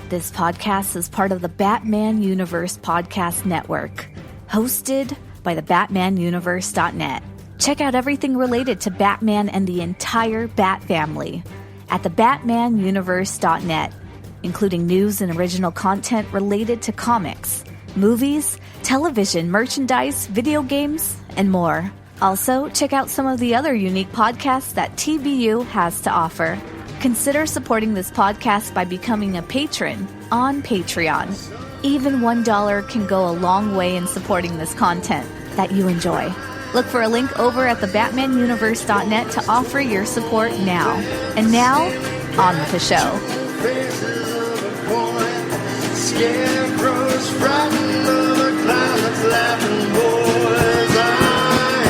This podcast is part of the Batman Universe Podcast Network, hosted by the BatmanUniverse.net. Check out everything related to Batman and the entire Bat family at the BatmanUniverse.net, including news and original content related to comics, movies, television, merchandise, video games, and more. Also, check out some of the other unique podcasts that TBU has to offer. Consider supporting this podcast by becoming a patron on Patreon. Even $1 can go a long way in supporting this content that you enjoy. Look for a link over at the BatmanUniverse.net to offer your support now. And now, on with the show. Scarecrows frightened of a clown that's laughing, boys. I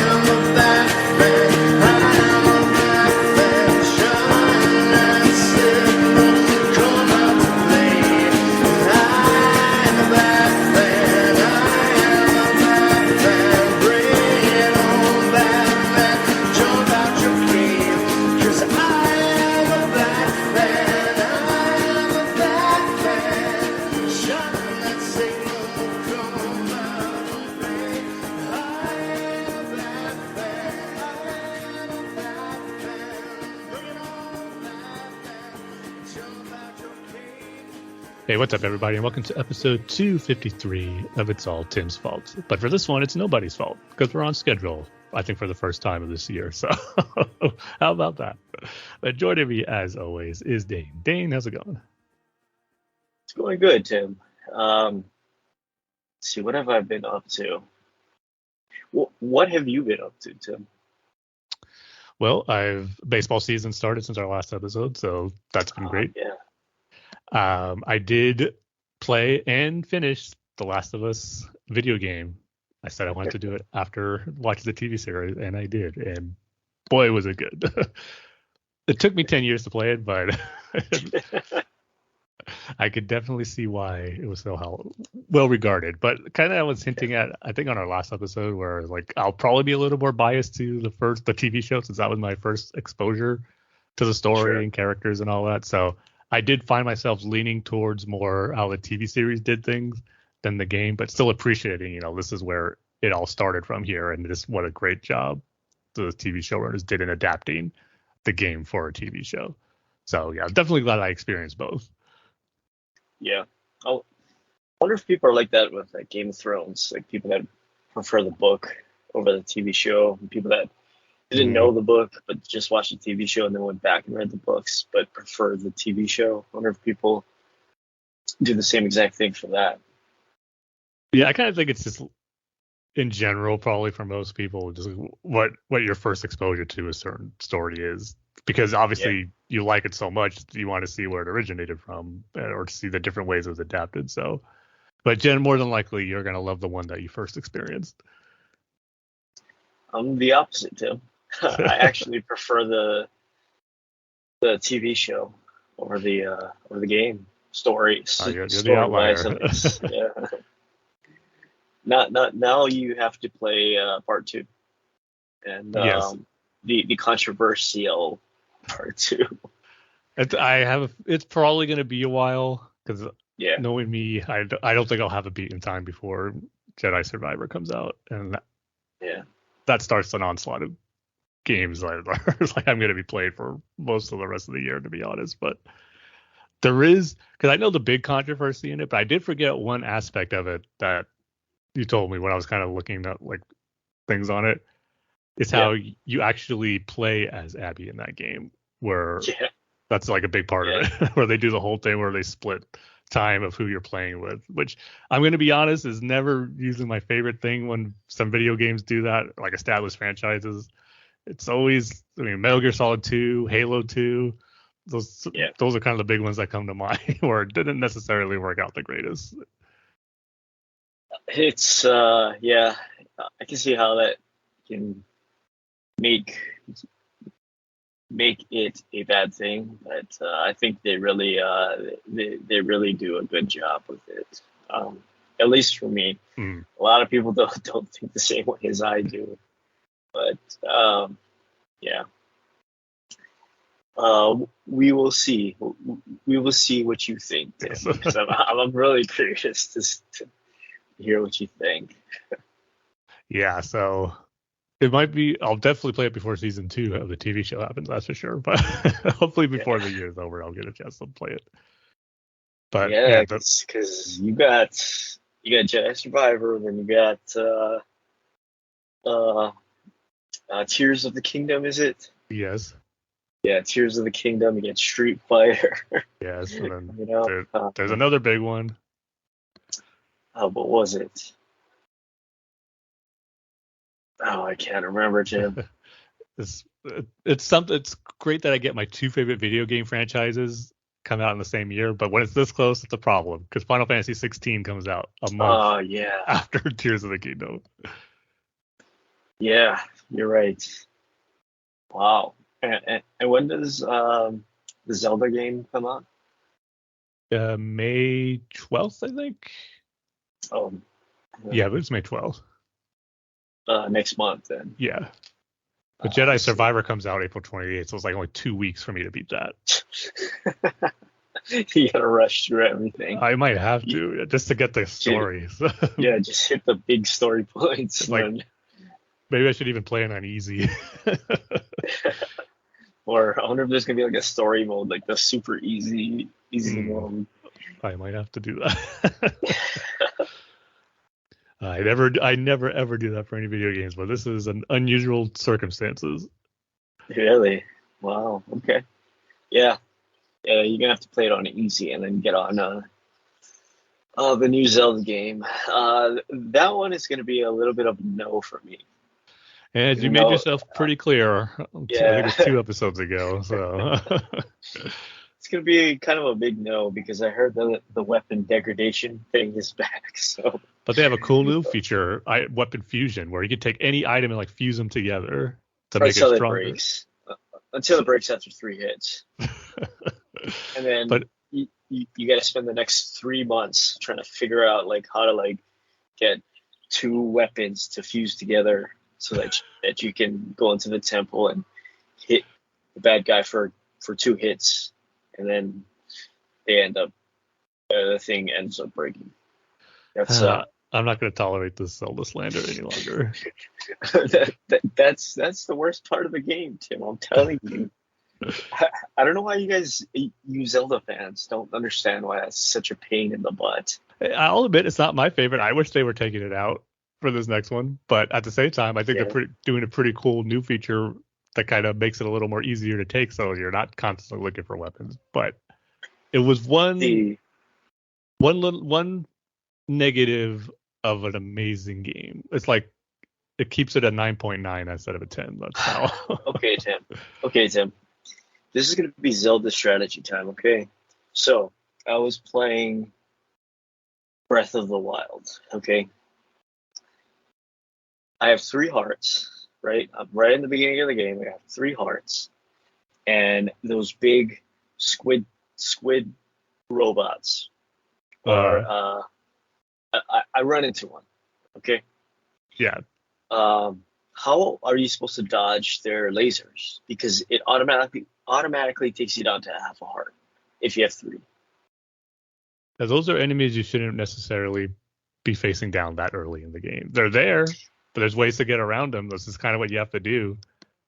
am a Batman. I am a Batman. Shine that signal, come out to play. I am a Batman. I am a Batman. Bring it on, Batman. Jump out your cave, 'cause I am a Batman. I am a Batman. Shine that signal, come out and play. I am a Batman. I am a Batman. Bring it on, Batman. Jump out your cave. Hey, what's up, everybody, and welcome to episode 253 of It's All Tim's Fault. But for this one, it's nobody's fault, because we're on schedule, I think, for the first time of this year. So how about that? But joining me, as always, is Dane. Dane, how's it going? It's going good, Tim. Let's see, what have I been up to? What have you been up to, Tim? Well, baseball season started since our last episode, so that's been great. Yeah. I did play and finish The Last of Us video game. I said I wanted to do it after watching the TV series, and I did. And boy, was it good. It took me 10 years to play it, but I could definitely see why it was so well regarded. But kind of I was hinting at, I think on our last episode, where like I'll probably be a little more biased to the TV show, since that was my first exposure to the story and characters and all that. So I did find myself leaning towards more how the TV series did things than the game, but still appreciating, this is where it all started from here. And this, what a great job the TV showrunners did in adapting the game for a TV show. So yeah, I'm definitely glad I experienced both. Yeah. I wonder if people are like that with like Game of Thrones, like people that prefer the book over the TV show, and people that didn't know the book but just watched the TV show and then went back and read the books but prefer the TV show. I wonder if people do the same exact thing for that. Yeah, I kind of think it's just in general, probably for most people, just what your first exposure to a certain story is, because obviously you like it so much you want to see where it originated from or to see the different ways it was adapted. So, but more than likely you're gonna love the one that you first experienced. I'm the opposite, Tim. I actually prefer the TV show over the game story. You're the outlier. Yeah. Not now. You have to play part 2, and the controversial part 2. It's probably going to be a while, because knowing me, I don't think I'll have a beaten time before Jedi Survivor comes out, and that starts an onslaught of games like I'm going to be playing for most of the rest of the year, to be honest. But there is, because I know the big controversy in it, but I did forget one aspect of it that you told me when I was kind of looking at like things on it. It's how you actually play as Abby in that game, where that's like a big part of it, where they do the whole thing where they split time of who you're playing with, which I'm going to be honest is never usually my favorite thing when some video games do that, like established franchises. It's always, Metal Gear Solid 2, Halo 2, those are kind of the big ones that come to mind, where it didn't necessarily work out the greatest. It's I can see how that can make it a bad thing, but I think they really do a good job with it. At least for me. A lot of people don't think the same way as I do, but We will see. We will see what you think, Tim. Yes. 'Cause I'm really curious to hear what you think. Yeah, so it might be. I'll definitely play it before season 2 of the TV show happens. That's for sure. But hopefully before the year's over, I'll get a chance to play it. But Yeah, yeah, because you got Jedi Survivor, then you got uh, Tears of the Kingdom, is it? yes, Yeah, Tears of the Kingdom. You get Street Fighter. yes, and then You know, there's another big one. what was it? Oh, I can't remember, Jim. It's something. It's great that I get my 2 favorite video game franchises come out in the same year, but when it's this close, it's a problem because Final Fantasy 16 comes out a month Oh, yeah. after Tears of the Kingdom. Yeah, you're right. Wow. And when does the Zelda game come out? May 12th, I think. Oh, Yeah, but it's May 12th. next month then. Yeah. But I Jedi see. Survivor comes out April 28th, so it's like only 2 weeks for me to beat that. You gotta rush through everything. I might have to just to get the stories. Yeah, just hit the big story points. Like- and Maybe I should even play it on easy. or I wonder if there's gonna be like a story mode, like the super easy mode. I might have to do that. I never ever do that for any video games, but this is an unusual circumstances. Really? Wow. Okay. Yeah. Yeah. You're gonna have to play it on easy and then get on the new Zelda game. That one is gonna be a little bit of a no for me. And you You made know, yourself pretty clear. I Yeah. think it's 2 episodes ago. So It's gonna be kind of a big no because I heard the weapon degradation thing is back. So but they have a cool new feature, weapon fusion, where you can take any item and like fuse them together to make it until it stronger. breaks, until it breaks after 3 hits, and then But- you got to spend the next 3 months trying to figure out like how to like get 2 weapons to fuse together so that you can go into the temple and hit the bad guy for 2 hits, and then the thing ends up breaking. That's I'm not going to tolerate this Zelda slander any longer. that's the worst part of the game, Tim. I'm telling you. I don't know why you Zelda fans don't understand why that's such a pain in the butt. I'll admit it's not my favorite. I wish they were taking it out for this next one, but at the same time, I think they're doing a pretty cool new feature that kind of makes it a little more easier to take, so you're not constantly looking for weapons. But it was one negative of an amazing game. It's like it keeps it at 9.9 instead of a 10. That's how. Okay, Tim. This is gonna be Zelda strategy time. Okay, so I was playing Breath of the Wild. Okay, I have 3 hearts. Right, I'm right in the beginning of the game. I have 3 hearts, and those big squid robots are. I run into one. Okay. Yeah. How are you supposed to dodge their lasers? Because it automatically takes you down to half a heart if you have 3. Now, those are enemies you shouldn't necessarily be facing down that early in the game. They're there, but there's ways to get around them. This is kind of what you have to do.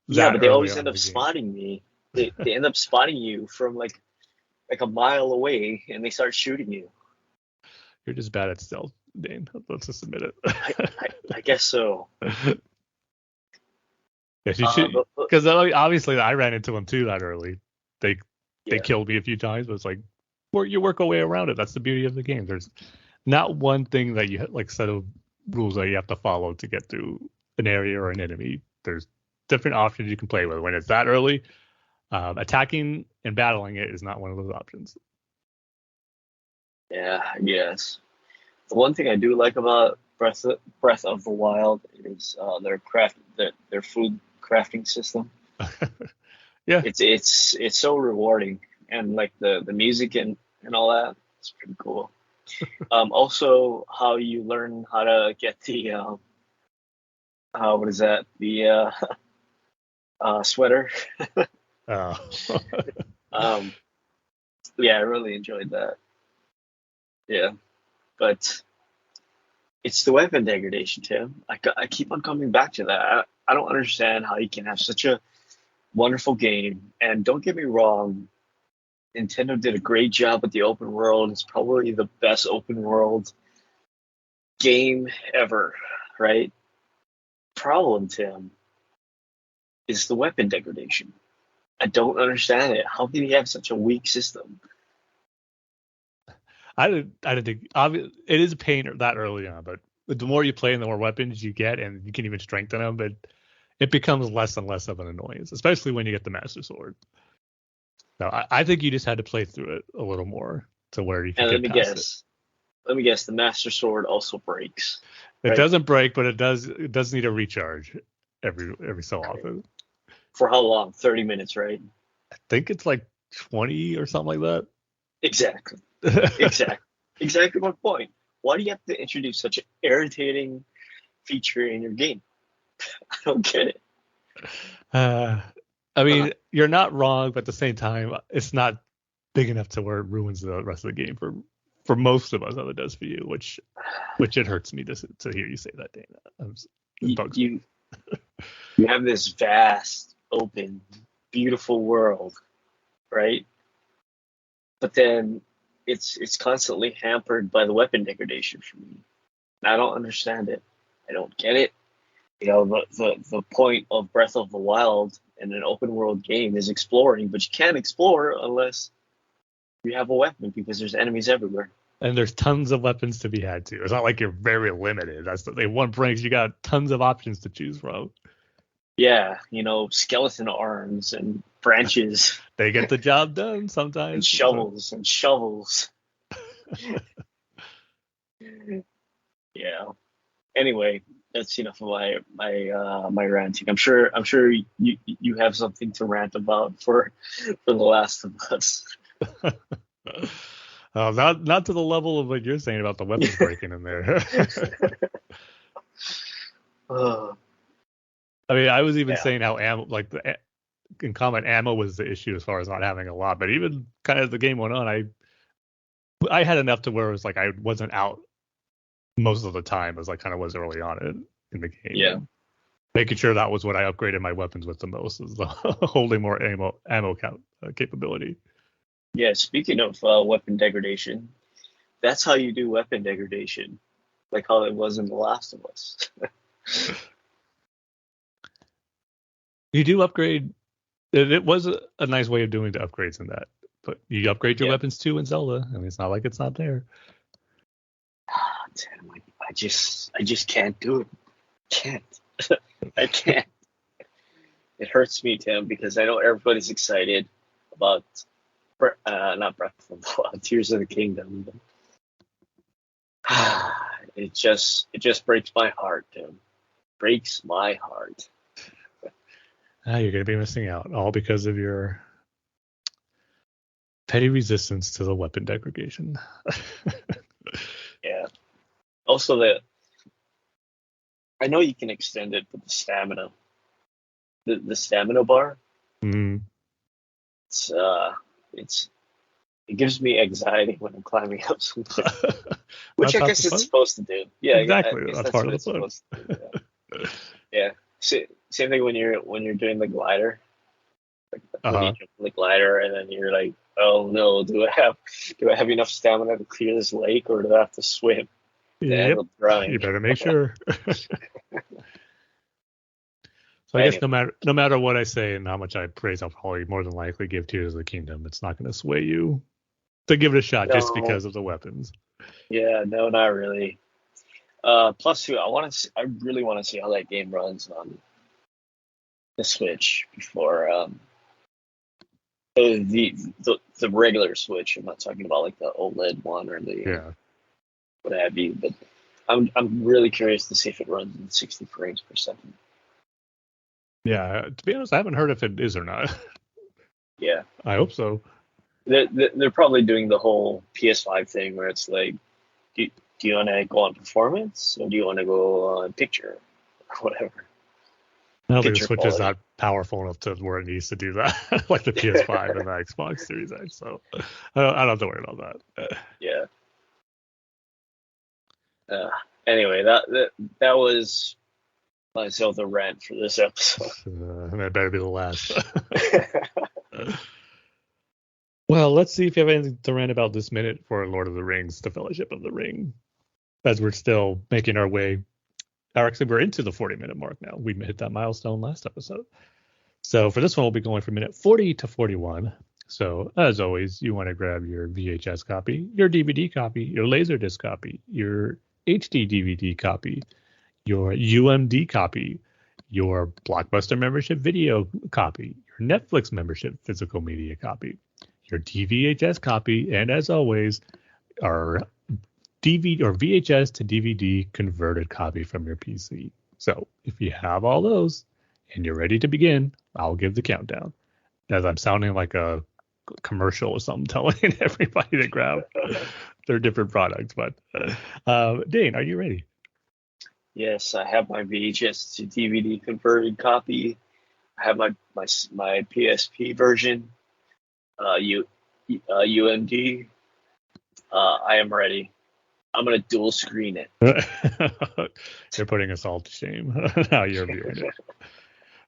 Yeah, but they always early end on up in the game. spotting me. They end up spotting you from like a mile away, and they start shooting you. You're just bad at stealth, Dane. Let's just admit it. I guess so. Yes, you should. Because obviously I ran into them too that early. They killed me a few times, but it's like you work a way around it. That's the beauty of the game. There's not one thing that you like set of rules that you have to follow to get through an area or an enemy. There's different options you can play with. When it's that early, attacking and battling it is not one of those options. Yeah, I guess. The one thing I do like about Breath of the Wild is their food crafting system. Yeah, it's so rewarding, and like the music and all that, it's pretty cool. Also, how you learn how to get the what is that, the sweater. Um, yeah, I really enjoyed that. Yeah, but it's the weapon degradation, Tim. I keep on coming back to that. I don't understand how you can have such a wonderful game. And don't get me wrong, Nintendo did a great job with the open world. It's probably the best open world game ever, right? Problem, Tim, is the weapon degradation. I don't understand it. How can you have such a weak system? I didn't think it is a pain that early on, but the more you play and the more weapons you get, and you can even strengthen them, but it becomes less and less of an annoyance, especially when you get the Master Sword. No, I think you just had to play through it a little more to where you can And get past it. Let me guess. The Master Sword also breaks. It right? doesn't break, but it does need a recharge every so often. For how long? 30 minutes, right? I think it's like 20 or something like Exactly. that. Exactly my point. Why do you have to introduce such an irritating feature in your game? I don't get it. I mean, you're not wrong, but at the same time, it's not big enough to where it ruins the rest of the game for most of us, how it does for you, which it hurts me to hear you say that, Dana. It bugs me. You have this vast, open, beautiful world, right? But then it's constantly hampered by the weapon degradation for me. I don't understand it. I don't get it. You know, the point of Breath of the Wild in an open world game is exploring, but you can't explore unless you have a weapon because there's enemies everywhere. And there's tons of weapons to be had too. It's not like you're very limited. That's the thing. One brings you got tons of options to choose from. Yeah, you know, skeleton arms and branches They get the job done sometimes. and shovels and shovels. Yeah. Anyway, that's enough of my ranting. I'm sure you have something to rant about for The Last of Us. Not to the level of what you're saying about the weapons breaking in there. I mean, I was even saying how ammo, like in combat, ammo was the issue as far as not having a lot. But even kind of as the game went on, I had enough to where it was like I wasn't out most of the time as I kind of was early on in the game. Yeah. Making sure that was what I upgraded my weapons with the most, is the holding more ammo capability. Yeah, speaking of weapon degradation, that's how you do weapon degradation, like how it was in The Last of Us. You do upgrade. It was a nice way of doing the upgrades in that, but you upgrade your weapons too in Zelda. I mean, it's not like it's not there. Damn, I just can't do it. Can't. I can't. It hurts me, Tim, because I know everybody's excited about not Breath of the Wild, Tears of the Kingdom. But it just breaks my heart, Tim. Breaks my heart. You're going to be missing out, all because of your petty resistance to the weapon degradation. Yeah. Also, I know you can extend it with the stamina. The stamina bar. Mm. It gives me anxiety when I'm climbing up something, which I guess it's supposed to do. Yeah, exactly. Yeah, that's part of the fun. Yeah. Same thing when you're doing the glider. When you jump on the glider, and then you're like, oh no, do I have enough stamina to clear this lake, or do I have to swim? Yep. You better make sure. So I guess no matter what I say and how much I praise, I'll probably more than likely give Tears of the Kingdom. It's not going to sway you to give it a shot just because of the weapons. Yeah, no, not really. Plus, too, I really want to see how that game runs on the Switch before the regular Switch. I'm not talking about like the OLED one or the what have you. But I'm really curious to see if it runs in 60 frames per second. Yeah, to be honest, I haven't heard if it is or not. Yeah, I hope so. They're probably doing the whole PS5 thing where it's like, do you want to go on performance or do you want to go on picture or whatever? I don't think the picture Switch is quality. not powerful enough to where it needs to do that, like the PS5 and the Xbox Series X. So I don't have to worry about that. Yeah. Anyway, that was my Zelda rant for this episode. That better be the last. Well, let's see if you have anything to rant about this minute for Lord of the Rings: The Fellowship of the Ring, as we're still making our way. Actually, we're into the 40-minute mark now. We hit that milestone last episode. So for this one, we'll be going from minute 40 to 41. So as always, you want to grab your VHS copy, your DVD copy, your Laserdisc copy, your HD DVD copy, your UMD copy, your Blockbuster membership video copy, your Netflix membership physical media copy, your DVHS copy, and as always, our DVD or VHS to DVD converted copy from your PC. So if you have all those and you're ready to begin, I'll give the countdown. As I'm sounding like a commercial or something, telling everybody to grab their different products. But Dane, are you ready? Yes, I have my VHS to DVD converted copy. I have my PSP version. UMD. I am ready. I'm gonna dual screen it. You're putting us all to shame. How you're viewing it.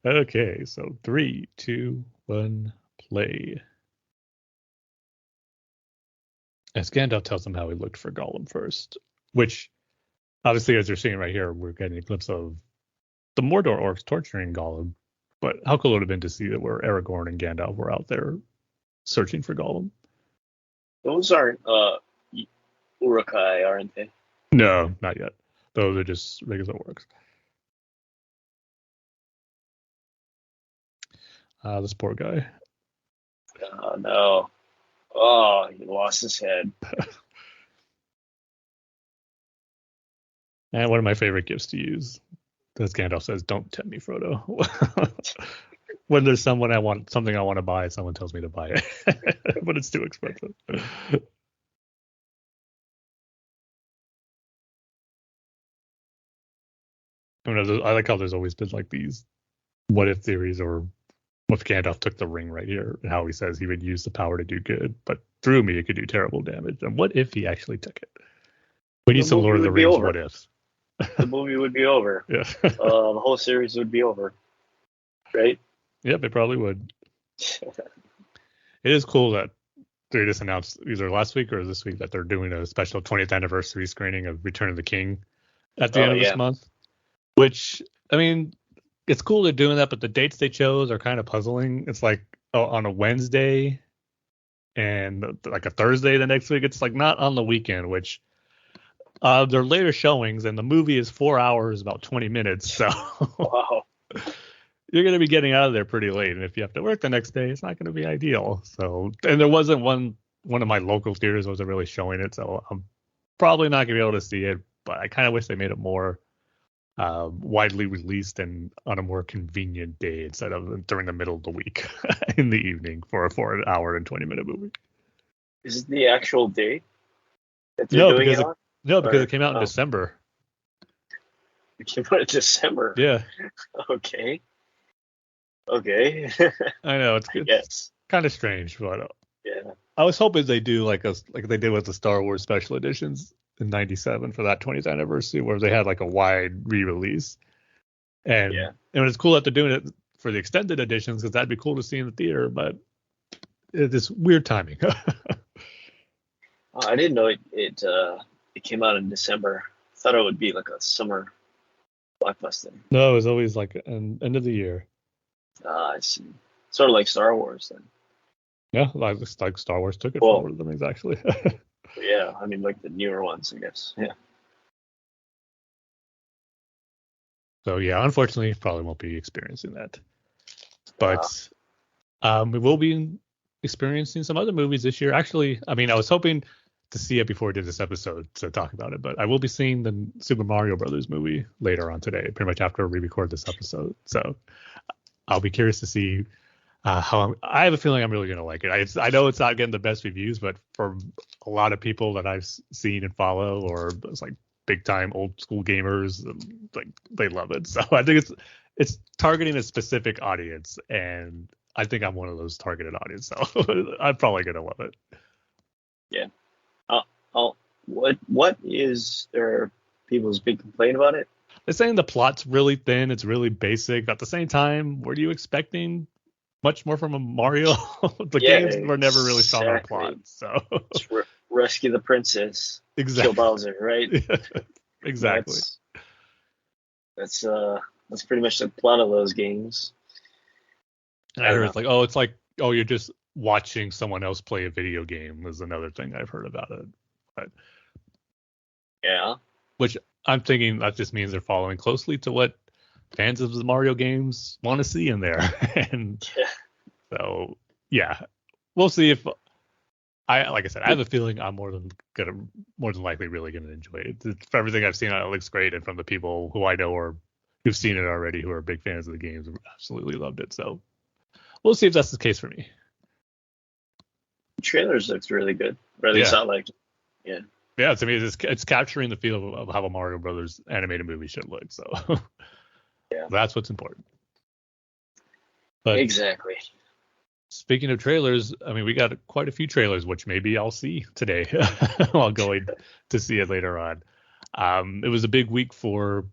Okay, so 3, 2, 1, play. As Gandalf tells him how he looked for Gollum first, which obviously, as you're seeing right here, we're getting a glimpse of the Mordor orcs torturing Gollum. But how cool it would have been to see that where Aragorn and Gandalf were out there searching for Gollum. Those aren't Urukai, aren't they? No, not yet. Those are just regular orcs. This poor guy. Oh no. Oh, he lost his head. And one of my favorite gifts to use, as Gandalf says, "Don't tempt me, Frodo." When there's something I want to buy, someone tells me to buy it, but it's too expensive. I like how there's always been like these what if theories, or what if Gandalf took the ring right here, and how he says he would use the power to do good, but through me it could do terrible damage. And what if he actually took it? We need some Lord of the Rings what ifs. The movie would be over. Yeah. The whole series would be over. Right? Yep, it probably would. It is cool that they just announced either last week or this week that they're doing a special 20th anniversary screening of Return of the King at the end of this month. Which, I mean, it's cool they're doing that, but the dates they chose are kind of puzzling. It's like on a Wednesday and like a Thursday the next week. It's like not on the weekend, which they're later showings, and the movie is 4 hours, about 20 minutes. So Wow. You're going to be getting out of there pretty late. And if you have to work the next day, it's not going to be ideal. So, and there wasn't one of my local theaters wasn't really showing it. So I'm probably not going to be able to see it, but I kind of wish they made it more widely released and on a more convenient day instead of during the middle of the week in the evening for a 4 hour and 20-minute movie. Is it the actual date that they're doing it on? Because it came out in December. It came out in December? Yeah. Okay. I know, it's kind of strange, but yeah. I was hoping they do like they did with the Star Wars special editions in '97 for that 20th anniversary, where they had like a wide re-release. And it's cool that they're doing it for the extended editions, because that'd be cool to see in the theater, but it's weird timing. I didn't know it came out in December. I thought it would be like a summer blockbuster. No, it was always like an end of the year. I see. Sort of like Star Wars then. Yeah, like Star Wars took it for one of the things, actually. Yeah, I mean, like the newer ones, I guess. Yeah. So yeah, unfortunately, probably won't be experiencing that. But we will be experiencing some other movies this year. Actually, I mean, I was hoping to see it before I did this episode to talk about it, but I will be seeing the Super Mario Brothers movie later on today, pretty much after we record this episode. So I'll be curious to see how I have a feeling I'm really going to like it. I know it's not getting the best reviews, but for a lot of people that I've seen and follow, or it's like big time old school gamers, like they love it. So I think it's targeting a specific audience, and I think I'm one of those targeted audience, so I'm probably gonna love it. Yeah. What is there people's big complaint about it? They're saying the plot's really thin, it's really basic. At the same time, were you expecting much more from a Mario? The games were never really strong on plot, so rescue the princess, exactly. Kill Bowser, right? Exactly. That's pretty much the plot of those games. And I heard it's like you're just watching someone else play a video game is another thing I've heard about it. But yeah, which I'm thinking that just means they're following closely to what fans of the Mario games want to see in there. And so, yeah, we'll see if like I said, I have a feeling I'm more than likely really gonna enjoy it. For everything I've seen, it looks great, and from the people who I know or who've seen it already, who are big fans of the games, absolutely loved it. So we'll see if that's the case for me. The trailers looks really good, or at least I like it. Yeah, to me, it's capturing the feel of how a Mario Brothers animated movie should look. So that's what's important. But exactly. Speaking of trailers, I mean, we got quite a few trailers, which maybe I'll see today while going to see it later on. It was a big week for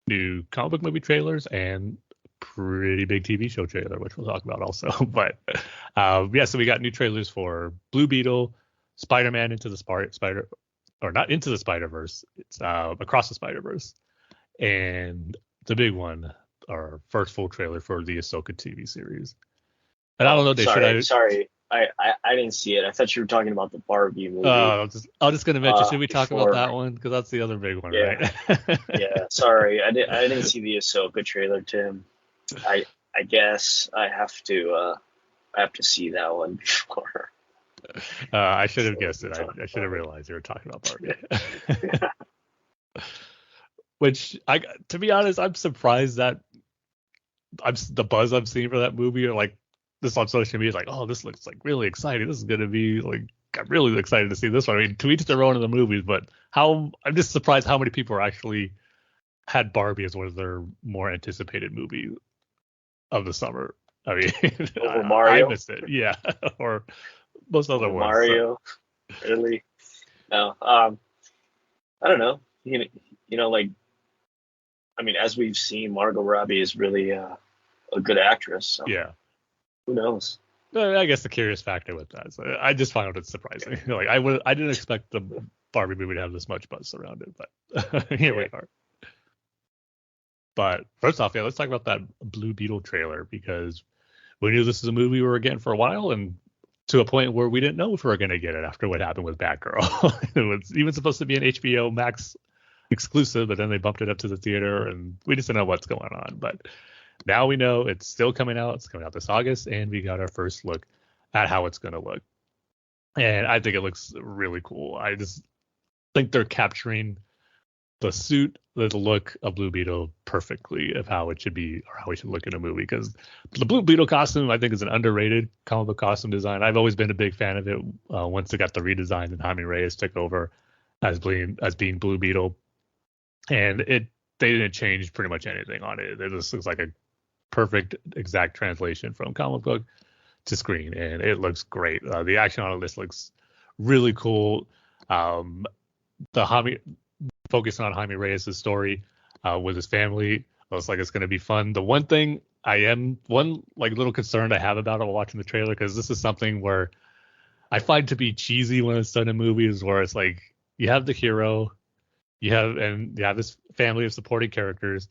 new comic book movie trailers and pretty big TV show trailer, which we'll talk about also. But so we got new trailers for Blue Beetle, Spider-Man Into the not Into the Spider-Verse. It's Across the Spider-Verse, and the big one, our first full trailer for the Ahsoka TV series. And I don't know. Sorry, I didn't see it. I thought you were talking about the Barbie movie. I'm just gonna mention. Should we talk about that one? Because that's the other big one, right? Yeah. Sorry, I didn't see the Ahsoka trailer, Tim. I guess I have to see that one before. I should have guessed it. I should have realized you were talking about Barbie. Which to be honest, I'm surprised that the buzz I'm seeing for that movie, or like this on social media, is like, oh, this looks like really exciting. This is gonna be like, I'm really excited to see this one. I mean, to each their own in the movies, but I'm just surprised how many people actually had Barbie as one of their more anticipated movie of the summer. I mean, over Mario, I missed it. Yeah, or most other ones. Mario, really? No, I don't know. You know, like, I mean, as we've seen, Margot Robbie is really a good actress. So yeah. Who knows? I guess the curious factor with that. So I just found it surprising. Like I didn't expect the Barbie movie to have this much buzz around it, but here we are. But first off, let's talk about that Blue Beetle trailer, because we knew this is a movie we were getting for a while, and to a point where we didn't know if we were going to get it after what happened with Batgirl. It was even supposed to be an HBO Max exclusive, but then they bumped it up to the theater, and we just didn't know what's going on. But now we know it's still coming out. It's coming out this August, and we got our first look at how it's going to look. And I think it looks really cool. I just think they're capturing the suit, the look of Blue Beetle perfectly of how it should be, or how it should look in a movie. Because the Blue Beetle costume, I think, is an underrated comic book costume design. I've always been a big fan of it. Once it got the redesign and Jaime Reyes took over as being Blue Beetle, and they didn't change pretty much anything on it. It just looks like a perfect exact translation from comic book to screen, and it looks great. The action on it looks really cool. Focusing on Jaime Reyes' story with his family, looks like it's going to be fun. The one thing little concern I have about it while watching the trailer, because this is something where I find to be cheesy when it's done in movies, where it's like you have the hero, you have this family of supporting characters,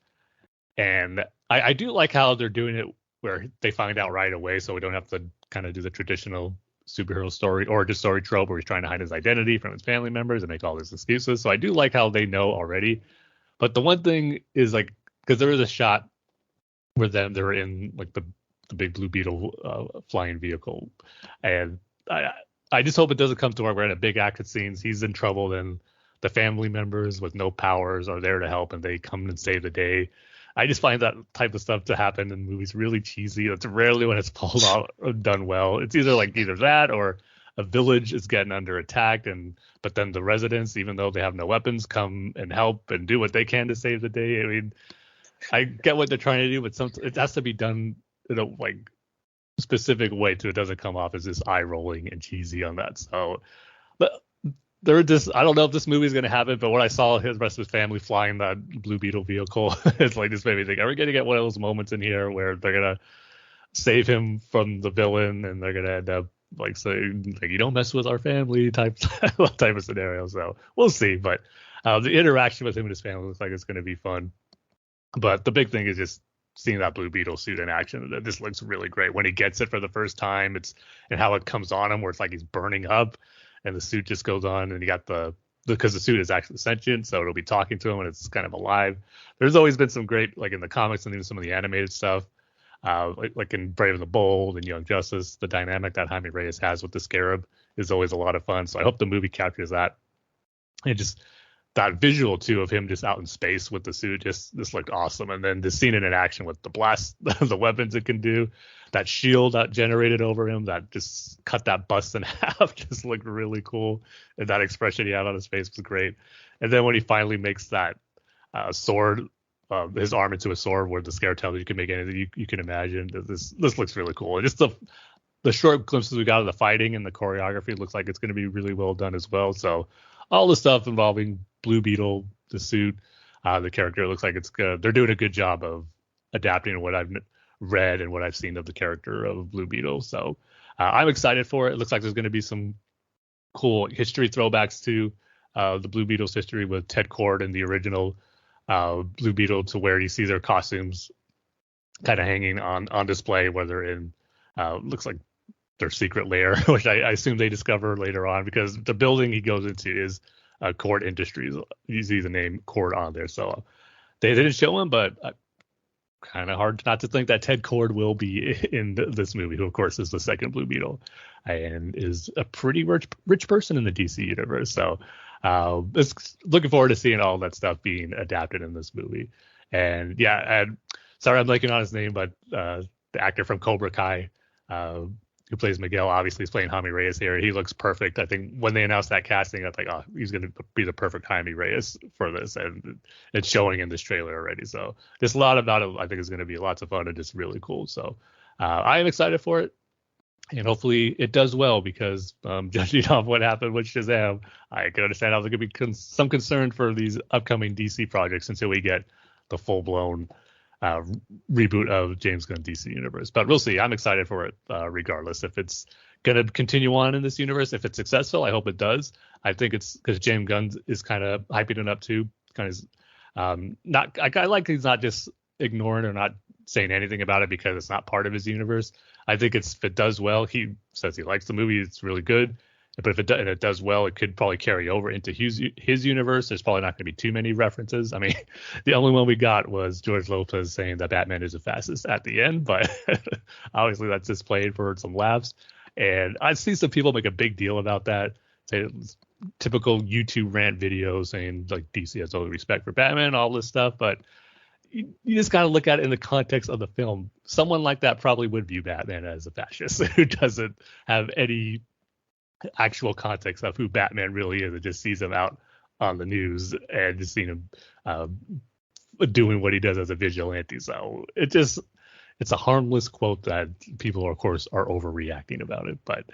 and I do like how they're doing it where they find out right away, so we don't have to kind of do the traditional superhero story or just story trope where he's trying to hide his identity from his family members and make all these excuses. So I do like how they know already. But the one thing is, like, because there is a shot where they're in like the big Blue Beetle flying vehicle, and I just hope it doesn't come to where we're in a big action scenes. He's in trouble, and the family members with no powers are there to help, and they come and save the day. I just find that type of stuff to happen in movies really cheesy. It's rarely when it's pulled out or done well. It's either that or a village is getting under attack, but then the residents, even though they have no weapons, come and help and do what they can to save the day. I mean, I get what they're trying to do, but it has to be done in a like specific way so it doesn't come off as this eye rolling and cheesy on that. So, but they're just I don't know if this movie is gonna have it, but when I saw his rest of his family flying that Blue Beetle vehicle, it's like this made me think, are we gonna get one of those moments in here where they're gonna save him from the villain and they're gonna end up like saying like you don't mess with our family type type of scenario. So we'll see. But the interaction with him and his family looks like it's gonna be fun. But the big thing is just seeing that Blue Beetle suit in action. This looks really great when he gets it for the first time. It's and how it comes on him where it's like he's burning up and the suit just goes on and you got because the suit is actually sentient, so it'll be talking to him and it's kind of alive. There's always been some great, like in the comics and even some of the animated stuff, like in Brave and the Bold and Young Justice, the dynamic that Jaime Reyes has with the Scarab is always a lot of fun. So I hope the movie captures that. And just that visual too of him just out in space with the suit, this looked awesome. And then the scene in action with the blast, the weapons it can do, that shield that generated over him that just cut that bust in half just looked really cool. And that expression he had on his face was great. And then when he finally makes that sword, his arm into a sword where the scare tells you can make anything you can imagine. This looks really cool. And just the short glimpses we got of the fighting and the choreography looks like it's going to be really well done as well. So all the stuff involving Blue Beetle, the suit, the character, looks like it's good. They're doing a good job of adapting what I've read and what I've seen of the character of Blue Beetle. So I'm excited for it. It looks like there's going to be some cool history throwbacks to the Blue Beetle's history with Ted Kord and the original Blue Beetle, to where you see their costumes kind of hanging on display, where they're in looks like their secret lair, which I assume they discover later on, because the building he goes into is Kord Industries. You see the name Kord on there, so they didn't show him, but kind of hard not to think that Ted Kord will be in this movie, who of course is the second Blue Beetle and is a pretty rich person in the DC universe. So it's looking forward to seeing all that stuff being adapted in this movie. And yeah, sorry I'm blanking on his name, but the actor from Cobra Kai, who plays Miguel, obviously is playing Jaime Reyes here. He looks perfect. I think when they announced that casting, I was like, oh, he's going to be the perfect Jaime Reyes for this. And it's showing in this trailer already. So just a lot about it, I think, is going to be lots of fun and just really cool. So I am excited for it. And hopefully it does well, because judging off what happened with Shazam, I can understand how there could be some concern for these upcoming DC projects until we get the full-blown reboot of James Gunn DC universe. But we'll see. I'm excited for it regardless. If it's going to continue on in this universe, if it's successful, I hope it does. I think it's because James Gunn is kind of hyping it up too. Kind of not. I like he's not just ignoring or not saying anything about it because it's not part of his universe. I think if it does well, he says he likes the movie. It's really good. But if it does well, it could probably carry over into his universe. There's probably not going to be too many references. I mean, the only one we got was George Lopez saying that Batman is the fastest at the end, but obviously that's just played for some laughs. And I see some people make a big deal about that. Say typical YouTube rant videos saying like DC has all the respect for Batman, all this stuff. But you just got to look at it in the context of the film. Someone like that probably would view Batman as a fascist who doesn't have any actual context of who Batman really is. It just sees him out on the news and just seeing him doing what he does as a vigilante. So it's a harmless quote that people, of course, are overreacting about it. But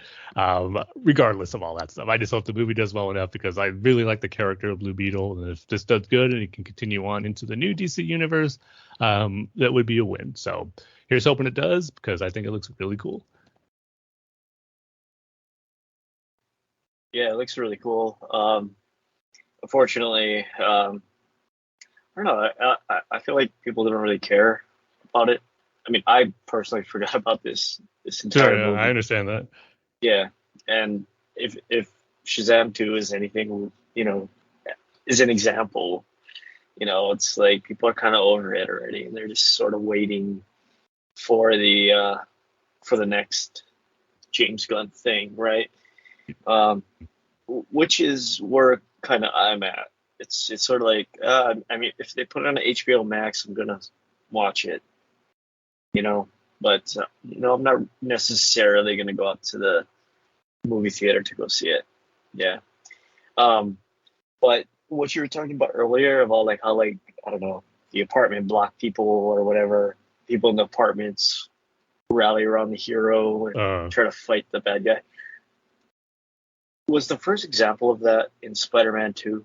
regardless of all that stuff, I just hope the movie does well enough, because I really like the character of Blue Beetle. And if this does good and it can continue on into the new DC universe, that would be a win. So here's hoping it does, because I think it looks really cool. Yeah, it looks really cool. Unfortunately, I don't know. I feel like people don't really care about it. I mean, I personally forgot about this entire movie. I understand that. Yeah, and if Shazam 2 is anything, is an example, it's like people are kind of over it already, and they're just sort of waiting for the next James Gunn thing, right? Which is where kind of I'm at. It's sort of like, I mean, if they put it on HBO Max, I'm gonna watch it, but I'm not necessarily gonna go out to the movie theater to go see it. Yeah. But what you were talking about earlier about like how, like, I don't know, the apartment block people or whatever. People in the apartments rally around the hero and try to fight the bad guy. Was the first example of that in Spider-Man 2?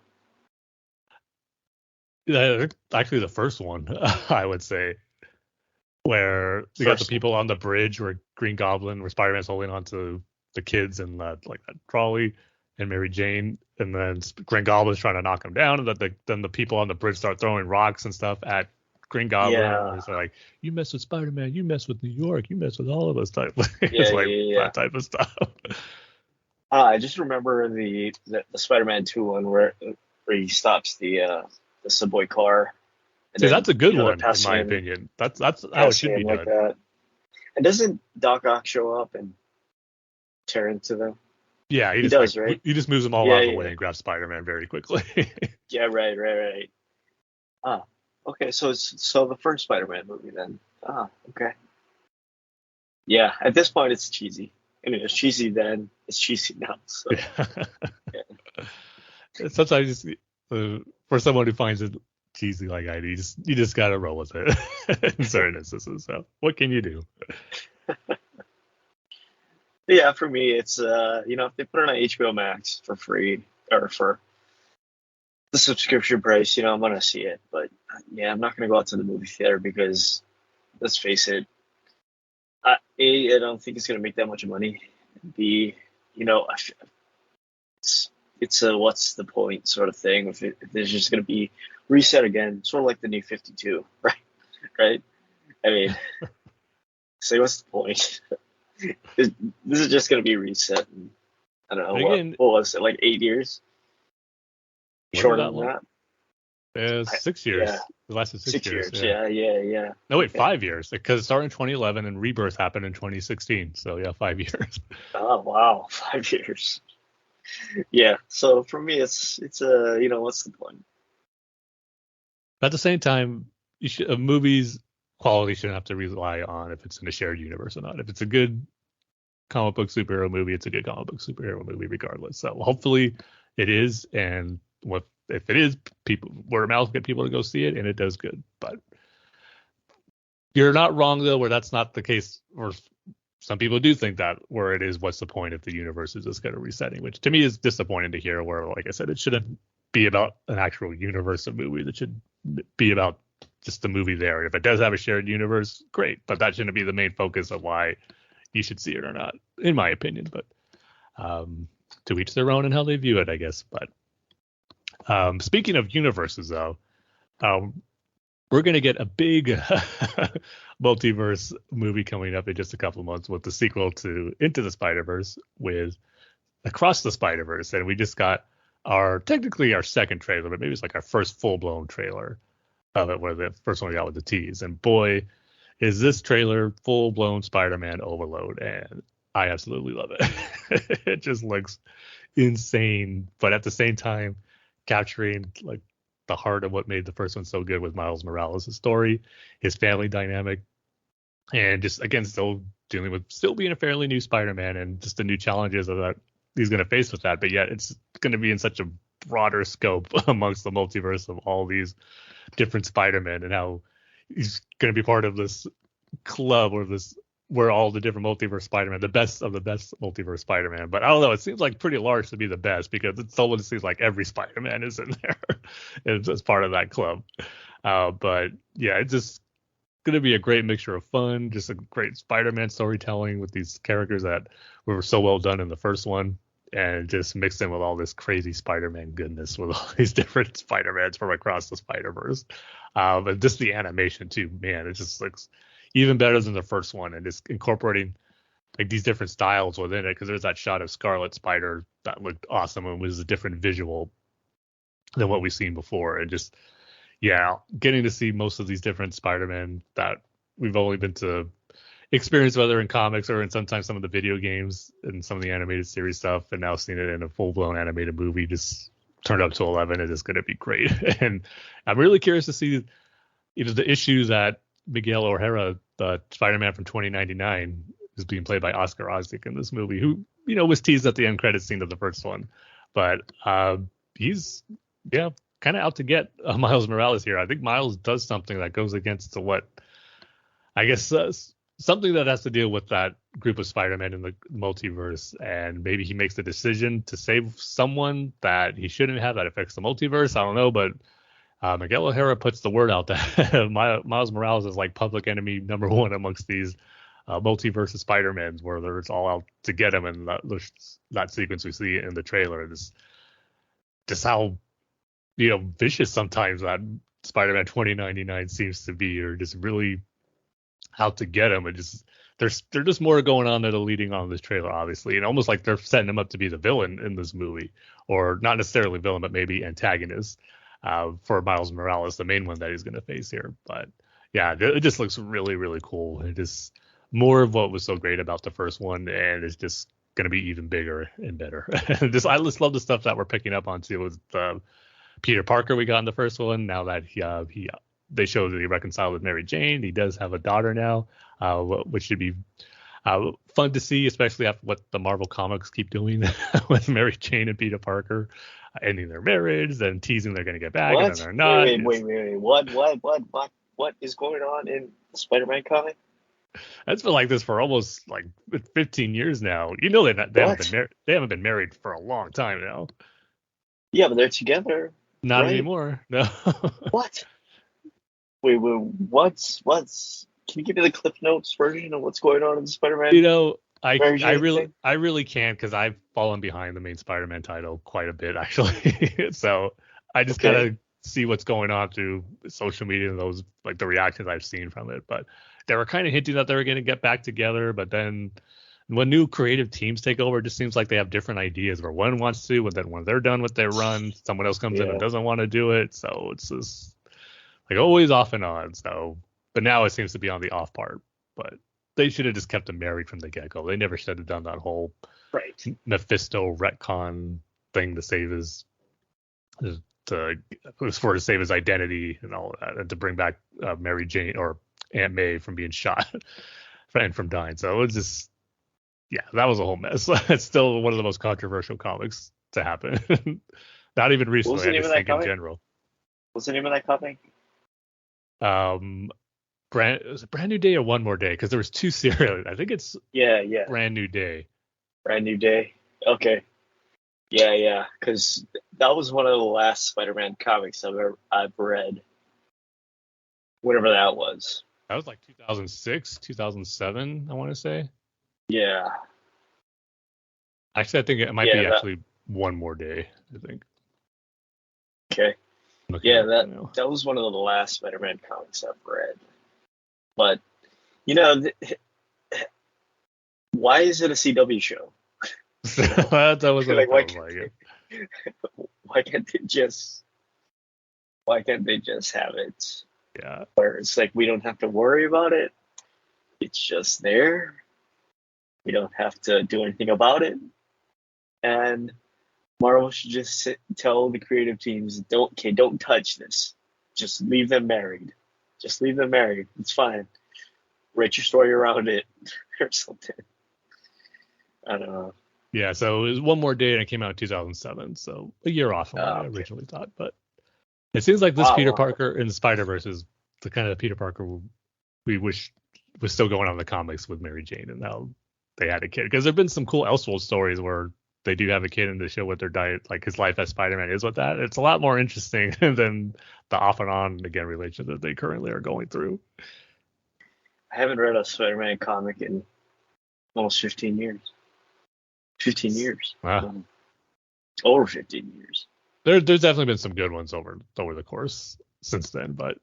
Actually, the first one, I would say, where you got the people on the bridge where Green Goblin, where Spider-Man's holding on to the kids and that trolley, and Mary Jane, and then Green Goblin's trying to knock him down, and then the people on the bridge start throwing rocks and stuff at Green Goblin. Yeah. And it's like, you mess with Spider-Man, you mess with New York, you mess with all of us type. That type of stuff. I just remember the Spider-Man 2 one where he stops the subway car. See, that's a good one, in my opinion. That's how it should be done. That. And doesn't Doc Ock show up and tear into them? Yeah, he does, right? He just moves them all out of the way and grabs Spider-Man very quickly. Yeah, right. Ah, okay. So the first Spider-Man movie then. Ah, okay. Yeah, at this point it's cheesy. I mean, it's cheesy then. It's cheesy now. So. Yeah. Sometimes for someone who finds it cheesy like I do, you just gotta roll with it in certain instances. So what can you do? Yeah, for me, it's if they put it on HBO Max for free or for the subscription price, I'm gonna see it. But yeah, I'm not gonna go out to the movie theater because, let's face it, I don't think it's gonna make that much money. B, it's a what's the point sort of thing if there's just gonna be reset again, sort of like the New 52, right? Right? I mean, say what's the point? This is just going to be reset. In, I don't know. What was it, like 8 years? Shorter than that? 6 years. Yeah. The last of 6 years. Yeah. No, wait, 5 years. Because it started in 2011 and Rebirth happened in 2016. So, yeah, 5 years. Oh, wow. 5 years. Yeah. So, for me, it's what's the point? At the same time, a movie's quality shouldn't have to rely on if it's in a shared universe or not. If it's a good comic book superhero movie, it's a good comic book superhero movie regardless. So hopefully it is, and if it is, people word of mouth get people to go see it, and it does good. But you're not wrong though, where that's not the case. Or some people do think that where it is, what's the point if the universe is just kind of resetting? Which to me is disappointing to hear. Where, like I said, it shouldn't be about an actual universe of movies. It should be about just the movie there. If it does have a shared universe, great, but that shouldn't be the main focus of why you should see it or not, in my opinion. But to each their own and how they view it, I guess. But speaking of universes, though, we're going to get a big multiverse movie coming up in just a couple of months with the sequel to Into the Spider-Verse with Across the Spider-Verse. And we just got technically our second trailer, but maybe it's like our first full-blown trailer of it, where the first one we got with the tease. And boy, is this trailer full-blown Spider-Man overload, and I absolutely love it. It just looks insane, but at the same time capturing like the heart of what made the first one so good with Miles Morales' story, his family dynamic, and just again still dealing with still being a fairly new Spider-Man and just the new challenges that he's going to face with that. But yet it's going to be in such a broader scope amongst the multiverse of all these different Spider-Men, and how he's going to be part of this club where all the different multiverse Spider-Man, the best of the best multiverse Spider-Man. But I don't know, it seems like pretty large to be the best, because it almost seems like every Spider-Man is in there as part of that club. But yeah, it's just going to be a great mixture of fun, just a great Spider-Man storytelling with these characters that were so well done in the first one, and just mix in with all this crazy Spider-Man goodness with all these different Spider-Mans from across the Spider-Verse. But just the animation too, man, it just looks even better than the first one, and just incorporating like these different styles within it, because there's that shot of Scarlet Spider that looked awesome and was a different visual than what we've seen before. And just, yeah, getting to see most of these different Spider-Man that we've only been to experience, whether in comics or in sometimes some of the video games and some of the animated series stuff, and now seeing it in a full-blown animated movie just turned up to 11, it is going to be great. And I'm really curious to see the issues that Miguel O'Hara, the Spider-Man from 2099, is being played by Oscar Isaac in this movie, who was teased at the end credits scene of the first one. But he's kind of out to get Miles Morales here. I think Miles does something that goes against what I guess something that has to deal with that group of Spider-Man in the multiverse, and maybe he makes the decision to save someone that he shouldn't have that affects the multiverse. I don't know, but Miguel O'Hara puts the word out that Miles Morales is like public enemy number one amongst these multiverse of Spider-Mans, where it's all out to get him, and that sequence we see in the trailer is just how vicious sometimes that Spider-Man 2099 seems to be, or just really out to get him. And just there's just more going on that are leading on this trailer, obviously, and almost like they're setting him up to be the villain in this movie, or not necessarily villain, but maybe antagonist for Miles Morales, the main one that he's going to face here. But yeah, it just looks really, really cool. It is more of what was so great about the first one, and it's just going to be even bigger and better. I just love the stuff that we're picking up on too. With Peter Parker we got in the first one. Now that they showed that he reconciled with Mary Jane, he does have a daughter now, which should be fun to see, especially after what the Marvel comics keep doing with Mary Jane and Peter Parker ending their marriage, then teasing they're going to get back, and then they're not. Wait. What is going on in the Spider-Man comic? That's been like this for almost like 15 years now. They haven't been married for a long time now. Yeah, but they're together. Not right? anymore. No. What? Wait, what's? Can you give me the Cliff Notes version of what's going on in the Spider-Man? I really can't, because I've fallen behind the main Spider-Man title quite a bit, actually. So I just kind of see what's going on through social media and those, like, the reactions I've seen from it. But they were kind of hinting that they were going to get back together, but then when new creative teams take over, it just seems like they have different ideas, where one wants to, and then when they're done with their run, someone else comes in and doesn't want to do it. So it's just like always off and on. So, but now it seems to be on the off part. But they should have just kept them married from the get-go. They never should have done that whole Mephisto retcon thing to save to save his identity and all that, and to bring back Mary Jane or Aunt May from being shot and from dying. So it was just, that was a whole mess. It's still one of the most controversial comics to happen. Not even recently, I just think in general. What's the name of that comic? Brand New Day or One More Day, because there was two series. I think it's Brand New Day. Brand New Day. Okay. Yeah, because that was one of the last Spider-Man comics I've read. Whatever that was. That was like 2006, 2007, I want to say. Yeah. Actually, I think it might be actually One More Day, I think. Okay. That was one of the last Spider-Man comics I've read. But, why is it a CW show? That was like, why can't they just have it? Yeah. Where it's like, we don't have to worry about it. It's just there. We don't have to do anything about it. And Marvel should just tell the creative teams, don't touch this. Just leave them married. It's fine. Write your story around it or something. I don't know. Yeah, so it was One More Day, and it came out in 2007, so a year off from what I originally thought. But it seems like this Peter Parker in Spider-Verse is the kind of Peter Parker we wish was still going on in the comics with Mary Jane, and how they had a kid. Because there have been some cool Elseworld stories where they do have a kid in the show what their diet, like his life as Spider-Man is with that. It's a lot more interesting than the off and on again relationship that they currently are going through. I haven't read a Spider-Man comic in almost 15 years. 15 years. Wow. Over 15 years. There's definitely been some good ones over the course since then, but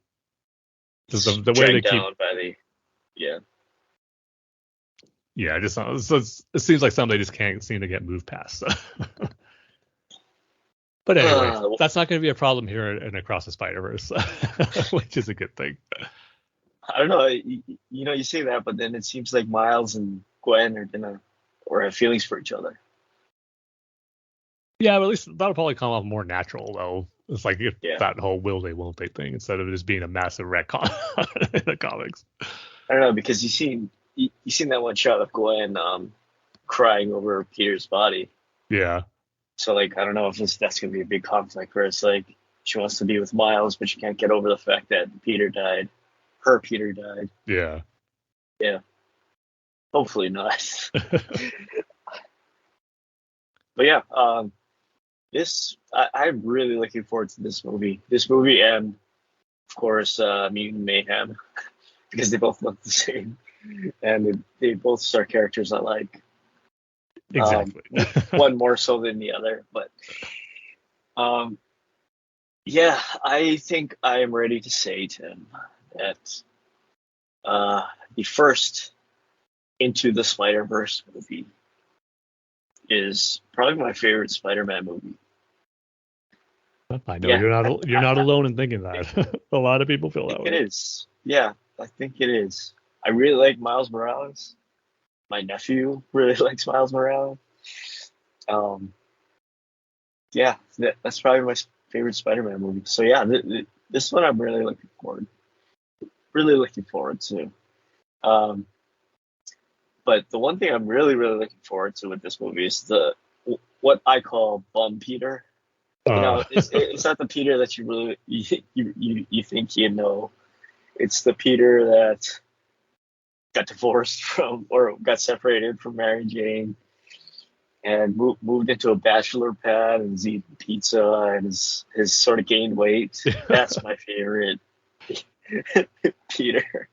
the way they keep it seems like something they just can't seem to get moved past. So. But anyway, that's not going to be a problem here in Across the Spider-Verse, which is a good thing. I don't know. You say that, but then it seems like Miles and Gwen are gonna have feelings for each other. Yeah, but at least that'll probably come off more natural, though. It's like that whole will they, won't they thing, instead of just being a massive retcon in the comics. I don't know, because you seen that one shot of Gwen crying over Peter's body. Yeah. So, like, I don't know if that's going to be a big conflict where it's like, she wants to be with Miles, but she can't get over the fact that Peter died. Her Peter died. Yeah. Yeah. Hopefully not. But yeah, I'm really looking forward to this movie. This movie and, of course, Mutant Mayhem, because they both look the same. And they both star characters I like. Exactly. One more so than the other. But, yeah, I think I am ready to say, Tim, that the first Into the Spider-Verse movie is probably my favorite Spider-Man movie. I know Yeah. you're not alone in thinking that. A lot of people feel that way. It is. Yeah, I think it is. I really like Miles Morales. My nephew really likes Miles Morales. Yeah, that's probably my favorite Spider-Man movie. So yeah, this one I'm really looking forward to. But the one thing I'm really looking forward to with this movie is what I call Bum Peter. It's not the Peter that you really you think you know. It's the Peter that got divorced from or got separated from Mary Jane and moved into a bachelor pad and is eating pizza and has sort of gained weight. That's my favorite Peter.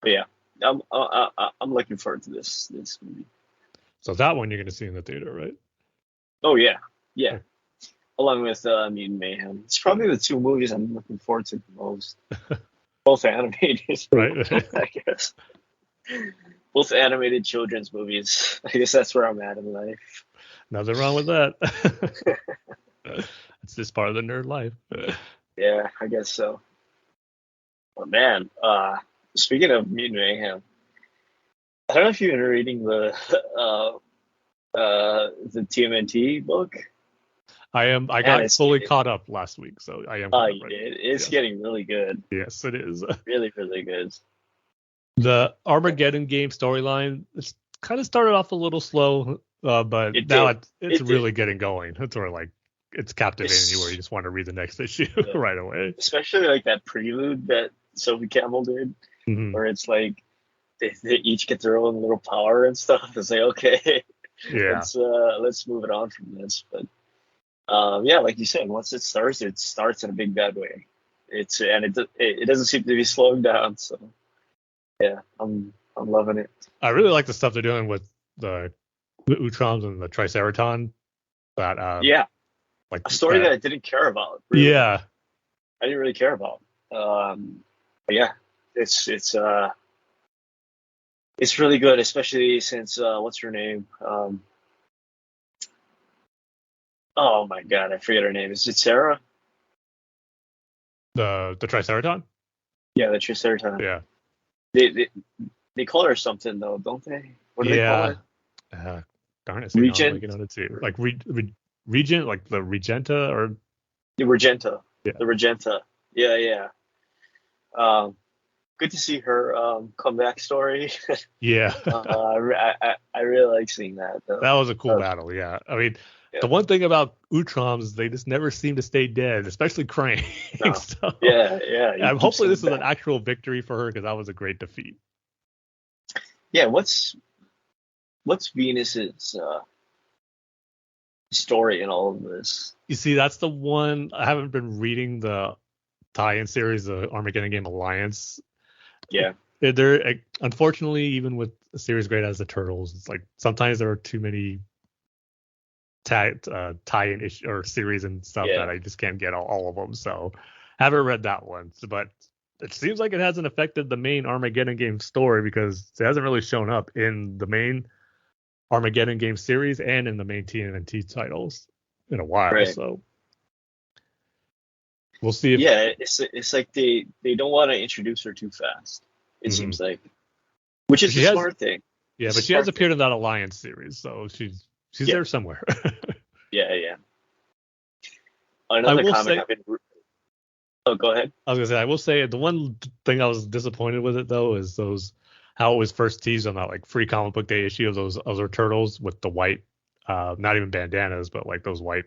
But yeah, I'm looking forward to this movie. So that one you're going to see in the theater, right? Oh yeah. Along with Mutant Mayhem, it's probably the two movies I'm looking forward to the most. Both animated, Right. I guess. Both animated children's movies. I guess that's where I'm at in life. Nothing wrong with that. It's just part of the nerd life. Yeah, I guess so. But man, speaking of Mutant Mayhem, I don't know if you've been reading the TMNT book. I am. I got fully caught up last week, so I am. You did. It's getting really good. Yes, it is. Really, really good. The Armageddon game storyline, it's kind of started off a little slow, but now it's really getting going. It's sort of like it's captivating you, where you just want to read the next issue right away. Especially like that prelude that Sophie Campbell did, where it's like they each get their own little power and stuff. It's like, okay, let's move it on from this. But yeah, like you said, once it starts in a big bad way. It doesn't seem to be slowing down. So yeah, I'm loving it. I really like the stuff they're doing with the Utroms and the Triceraton. That like a story that I didn't care about. Really. Yeah, I didn't really care about. But yeah, it's really good, especially since what's her name? Oh my god, I forget her name. Is it Sarah? The Triceraton? Yeah, the Triceraton. Yeah. They call her something though, don't they? What do they call her? Darn it. Regent. Like Regent, like the Regenta or the Regenta. Yeah. The Regenta. Yeah. Good to see her comeback story. Yeah. I really like seeing that though. That was a cool battle, yeah. I mean, the one thing about Utroms is they just never seem to stay dead, especially Krang. No. So, yeah. Hopefully this is an actual victory for her, because that was a great defeat. Yeah, what's Venus's story in all of this? You see, that's the one. I haven't been reading the tie-in series, the Armageddon Game Alliance. Yeah. They're unfortunately, even with a series great as the Turtles, it's like sometimes there are too many tie-in issue or series and stuff that I just can't get all of them. So haven't read that one, but it seems like it hasn't affected the main Armageddon Game story, because it hasn't really shown up in the main Armageddon Game series and in the main TNT titles in a while. Right. So we'll see if it's like they don't want to introduce her too fast. It seems like, which is a smart thing. Yeah, but she has appeared in that Alliance series, so she's there somewhere. Yeah. Another comic I've been. Oh, go ahead. I was gonna say, I will say the one thing I was disappointed with it though is how it was first teased on that like free comic book day issue of those other Turtles with the white not even bandanas, but like those white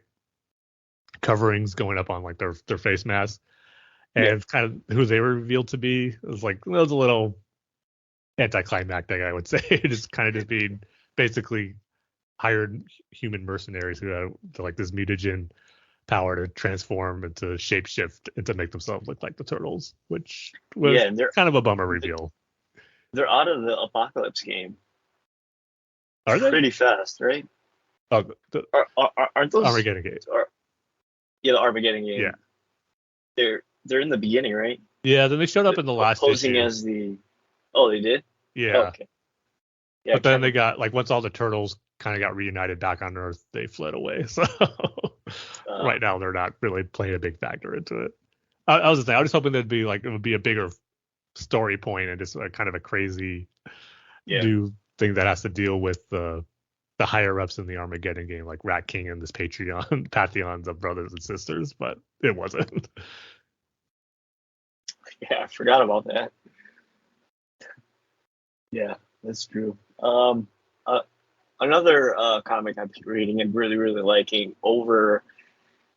coverings going up on like their face masks. And kind of who they were revealed to be. It was like, it was a little anticlimactic, I would say. Just kind of just being basically hired human mercenaries who had like this mutagen power to transform and to shapeshift and to make themselves look like the turtles, which was and kind of a bummer reveal. they're out of the Apocalypse game Are they? pretty fast, right? Oh, the Aren't those Armageddon game. the Armageddon game? Yeah. They're in the beginning, right? Yeah, then they showed up in the last posing issue. as the. Oh, they did. Yeah. Oh, okay. Yeah, but then they got like once all the turtles kind of got reunited back on Earth, they fled away. So right now they're not really playing a big factor into it. I was just saying, I was just hoping there'd be like it would be a bigger story point and just kind of a crazy new thing that has to deal with the higher ups in the Armageddon game, like Rat King and this pantheons of brothers and sisters, but it wasn't. Yeah, I forgot about that. Yeah, that's true. Another comic I've been reading and really, really liking over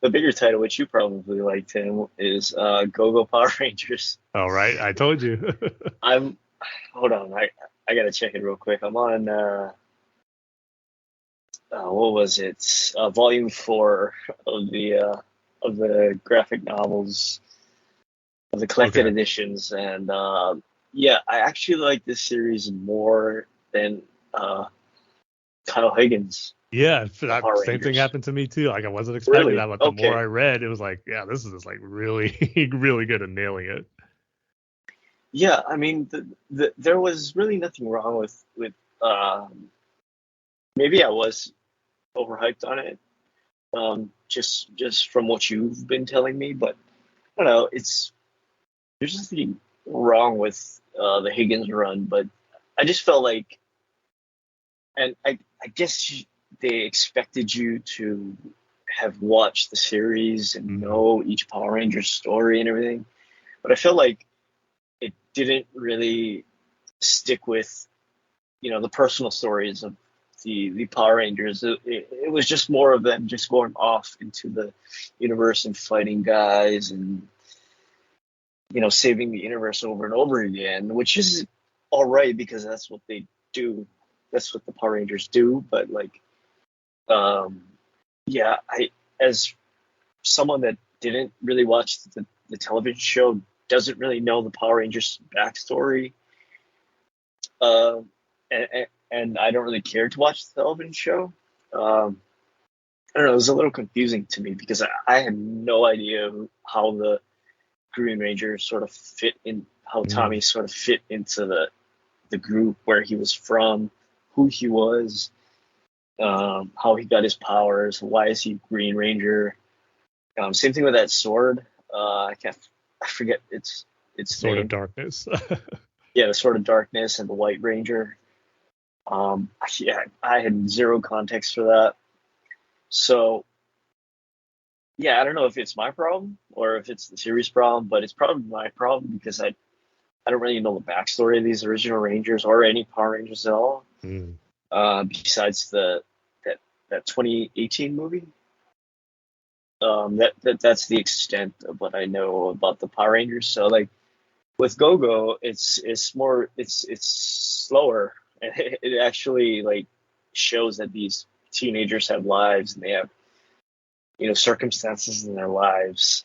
the bigger title, which you probably like, Tim, is Go-Go Power Rangers. All right, I told you. Hold on, I gotta check it real quick. I'm on what was it? Volume 4 of the graphic novels of the collected editions, and yeah, I actually like this series more than Kyle Higgins. Yeah, that same thing happened to me too. Like I wasn't expecting that, but the more I read, it was like, yeah, this is just like really, really good at nailing it. Yeah, I mean, there was really nothing wrong with maybe I was overhyped on it, just from what you've been telling me, but I don't know, there's just nothing wrong with the Higgins run, but I just felt like, and I guess they expected you to have watched the series and know each Power Ranger story and everything, but I felt like it didn't really stick with, the personal stories of the Power Rangers. It was just more of them just going off into the universe and fighting guys and saving the universe over and over again, which is all right because that's what they do. That's what the Power Rangers do. But like, yeah, as someone that didn't really watch the television show, doesn't really know the Power Rangers backstory, and I don't really care to watch the television show. I don't know. It was a little confusing to me because I had no idea how the Green Ranger sort of fit in, how Tommy sort of fit into the group, where he was from, who he was, how he got his powers, why is he Green Ranger. Same thing with that sword. I forget its Sword name. of Darkness. Yeah, the Sword of Darkness and the White Ranger. Yeah, I had zero context for that. So, yeah, I don't know if it's my problem or if it's the series problem, but it's probably my problem because I don't really know the backstory of these original Rangers or any Power Rangers at all. Besides that 2018 movie. That's the extent of what I know about the Power Rangers. So like with Go-Go, it's slower. It actually like shows that these teenagers have lives and they have circumstances in their lives.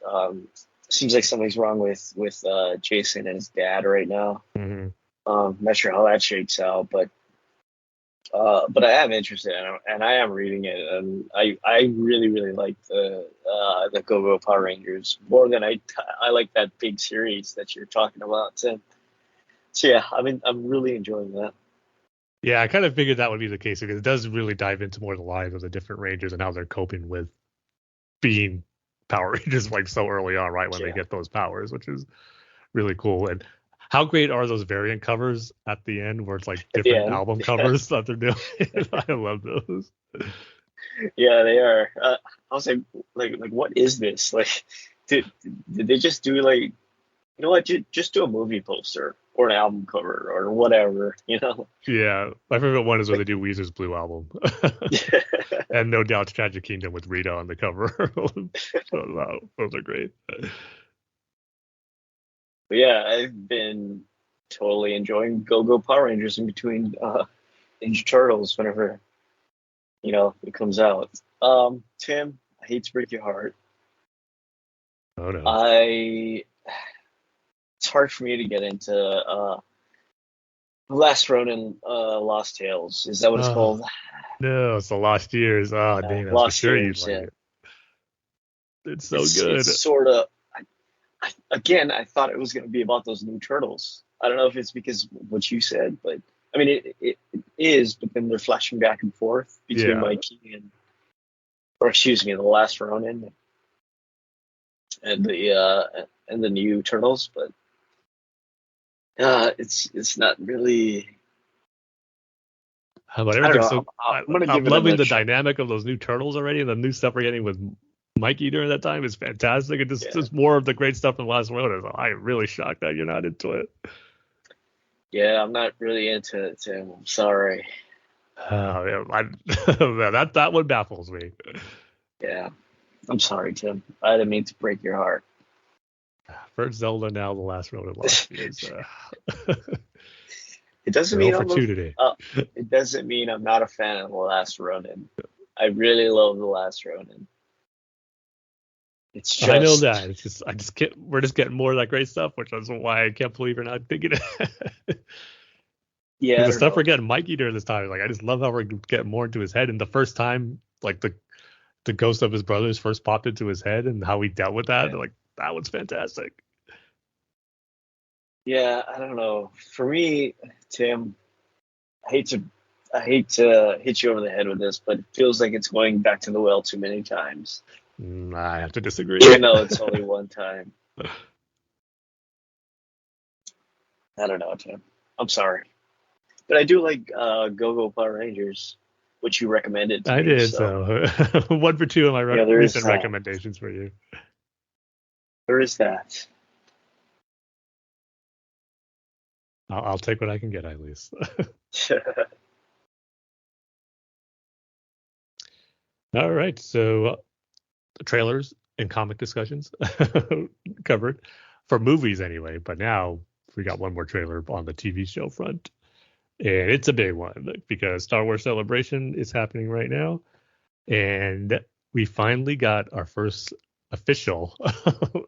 Seems like something's wrong with Jason and his dad right now. Not sure how that shakes out, but I am interested and I am reading it, and I really really like the Go-Go Power Rangers more than I like that big series that you're talking about, Tim. So yeah, I'm really enjoying that. Yeah, I kind of figured that would be the case because it does really dive into more of the lives of the different Rangers and how they're coping with being Power Rangers like so early on, right when they get those powers, which is really cool. And how great are those variant covers at the end where it's like different album covers that they're doing? I love those. Yeah, they are. I was like, what is this? Like, did they just do like, you know what? Just do a movie poster or an album cover or whatever, you know. Yeah, my favorite one is when they do Weezer's Blue Album, and no doubt Tragic Kingdom with Rita on the cover. Wow, those are great. But yeah, I've been totally enjoying Go Power Rangers in between Ninja Turtles whenever it comes out. Tim, I hate to break your heart. Oh no. It's hard for me to get into Last Ronin, Lost Tales. Is that what it's called? No, it's the Lost Years. Oh, dang, that's for Lost sure Years, you'd like yeah. it. It's so good. It's sort of. Again, I thought it was going to be about those new turtles. I don't know if it's because of what you said, but I mean, it is. But then they're flashing back and forth between Mikey the Last Ronin and the new turtles. But it's not really. But I don't everything's know. so. I'm gonna I'm give it loving another the shot. dynamic of those new turtles already, and the new stuff we're getting with Mikey during that time is fantastic. And Yeah. just more of the great stuff in the Last Ronin. I'm really shocked that you're not into it. Yeah, I'm not really into it, Tim. I'm sorry. Yeah, that one baffles me. Yeah, I'm sorry, Tim. I didn't mean to break your heart. First Zelda, now the Last Ronin Lost Years. It doesn't They're mean all for two today. it doesn't mean I'm not a fan of the Last Ronin. I really love the Last Ronin. It's just I know that. It's just we're just getting more of that great stuff, which is why I can't believe you're not thinking it. yeah. I The don't stuff know. we're getting Mikey during this time, like I just love how we're getting more into his head. And the first time, like the ghost of his brothers first popped into his head and how he dealt with that, Yeah. like that was fantastic. Yeah, I don't know. For me, Tim, I hate to hit you over the head with this, but it feels like it's going back to the well too many times. I have to disagree. Even though it's only one time. I don't know, Tim. I'm sorry. But I do like Go Power Rangers, which you recommended to I me. did So so. 1 for 2 of my yeah, there is recent that. recommendations for you. There is that. I'll take what I can get, at least. All right, so trailers and comic discussions covered for movies anyway. But now we got one more trailer on the TV show front, and it's a big one because Star Wars Celebration is happening right now, and we finally got our first official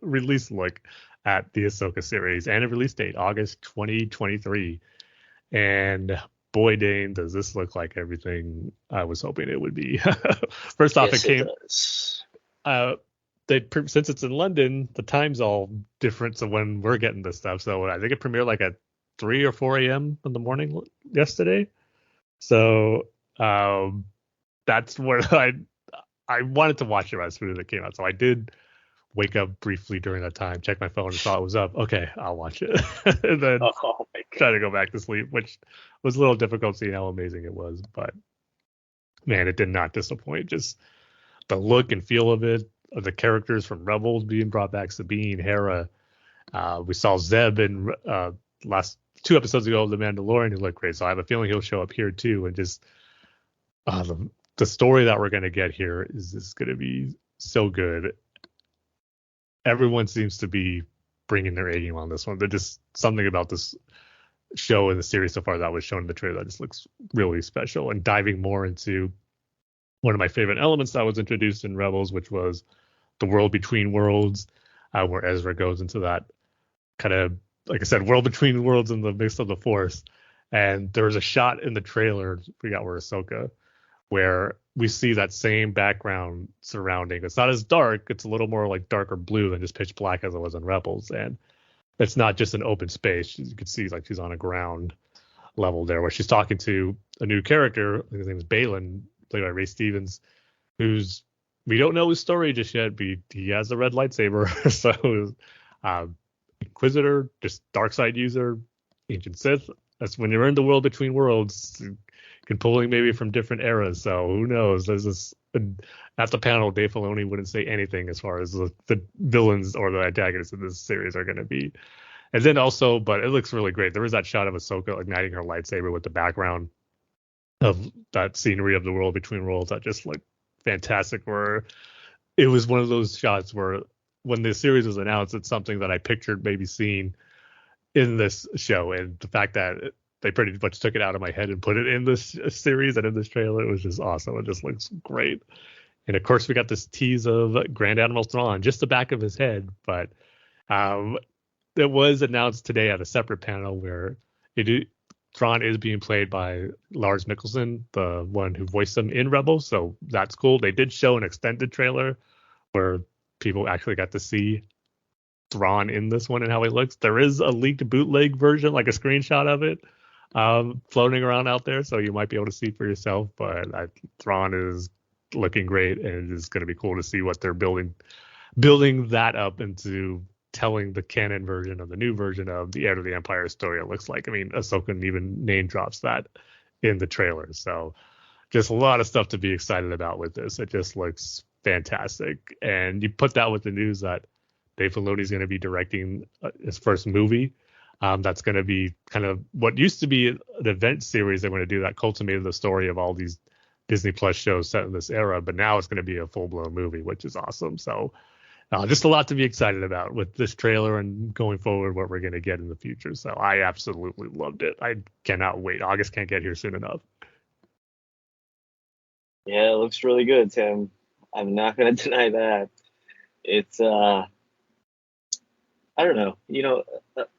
release look at the Ahsoka series and a release date, August 2023. And boy, Dane, does this look like everything I was hoping it would be. First off, Yes, it came. does. Since it's in London, the time's all different. So when we're getting this stuff, so I think it premiered like at 3 or 4 a.m. in the morning yesterday. So that's where I wanted to watch it as soon as it came out. So I did wake up briefly during that time, check my phone, and saw it was up. Okay, I'll watch it, and then Oh my try god. to go back to sleep, which was a little difficult seeing how amazing it was. But man, it did not disappoint. Just the look and feel of it, of the characters from Rebels being brought back, Sabine, Hera. We saw Zeb in last 2 episodes ago of The Mandalorian, who looked great. So I have a feeling he'll show up here too. And just the story that we're going to get here is going to be so good. Everyone seems to be bringing their A game on this one. There's just something about this show and the series so far that was shown in the trailer that just looks really special, and diving more into one of my favorite elements that was introduced in Rebels, which was the world between worlds, where Ezra goes into that kind of, like I said, world between worlds in the midst of the Force. And there was a shot in the trailer, I forgot where Ahsoka, where we see that same background surrounding. It's not as dark. It's a little more like darker blue than just pitch black as it was in Rebels. And it's not just an open space. You can see like she's on a ground level there where she's talking to a new character. His name is Balin, played by Ray Stevens, who's, we don't know his story just yet, but he has a red lightsaber. So Inquisitor, just dark side user, ancient Sith. That's when you're in the world between worlds. You can pulling maybe from different eras. So who knows? There's this at the panel, Dave Filoni wouldn't say anything as far as the villains or the antagonists of this series are going to be. And then also, but it looks really great. There was that shot of Ahsoka igniting her lightsaber with the background of that scenery of the world between worlds that just looked fantastic. Where it was one of those shots where when the series was announced, it's something that I pictured maybe seeing in this show, and the fact that they pretty much took it out of my head and put it in this series and in this trailer, it was just awesome. It just looks great. And of course, we got this tease of Grand Admiral Thrawn, just the back of his head, but it was announced today at a separate panel where Thrawn is being played by Lars Mikkelsen, the one who voiced him in Rebels, so that's cool. They did show an extended trailer where people actually got to see Thrawn in this one and how he looks. There is a leaked bootleg version, like a screenshot of it, floating around out there, so you might be able to see for yourself. But Thrawn is looking great, and it's going to be cool to see what they're building that up into telling the canon version of the new version of the Heir to the Empire story. It looks like. I mean, Ahsoka even name drops that in the trailer. So just a lot of stuff to be excited about with this. It just looks fantastic. And you put that with the news that Dave Filoni is going to be directing his first movie. That's going to be kind of what used to be an event series they're going to do that culminated the story of all these Disney Plus shows set in this era. But now it's going to be a full-blown movie, which is awesome. So just a lot to be excited about with this trailer and going forward what we're going to get in the future. So I absolutely loved it. I cannot wait. August can't get here soon enough. Yeah, it looks really good, Tim. I'm not going to deny that. It's, I don't know.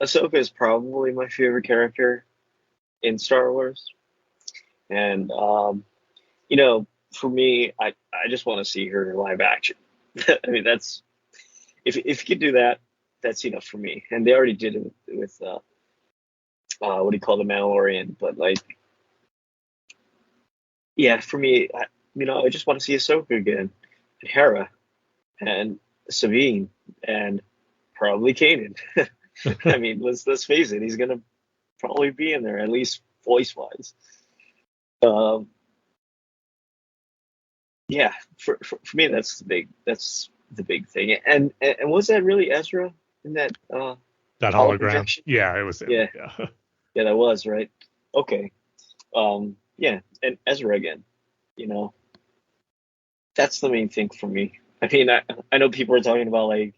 Ahsoka is probably my favorite character in Star Wars. And, for me, I just want to see her in live action. I mean, that's, if you could do that, that's enough for me. And they already did it with what do you call, the Mandalorian? But yeah, for me, I just want to see Ahsoka again, and Hera, and Sabine, and probably Kanan. I mean, let's face it, he's gonna probably be in there, at least voice wise. Yeah, for me, that's the big thing. And was that really Ezra in that That holo hologram. projection? Yeah, it was him. Yeah. Yeah. Yeah, that was right. Okay. Yeah, and Ezra again. That's the main thing for me. I mean, I know people are talking about like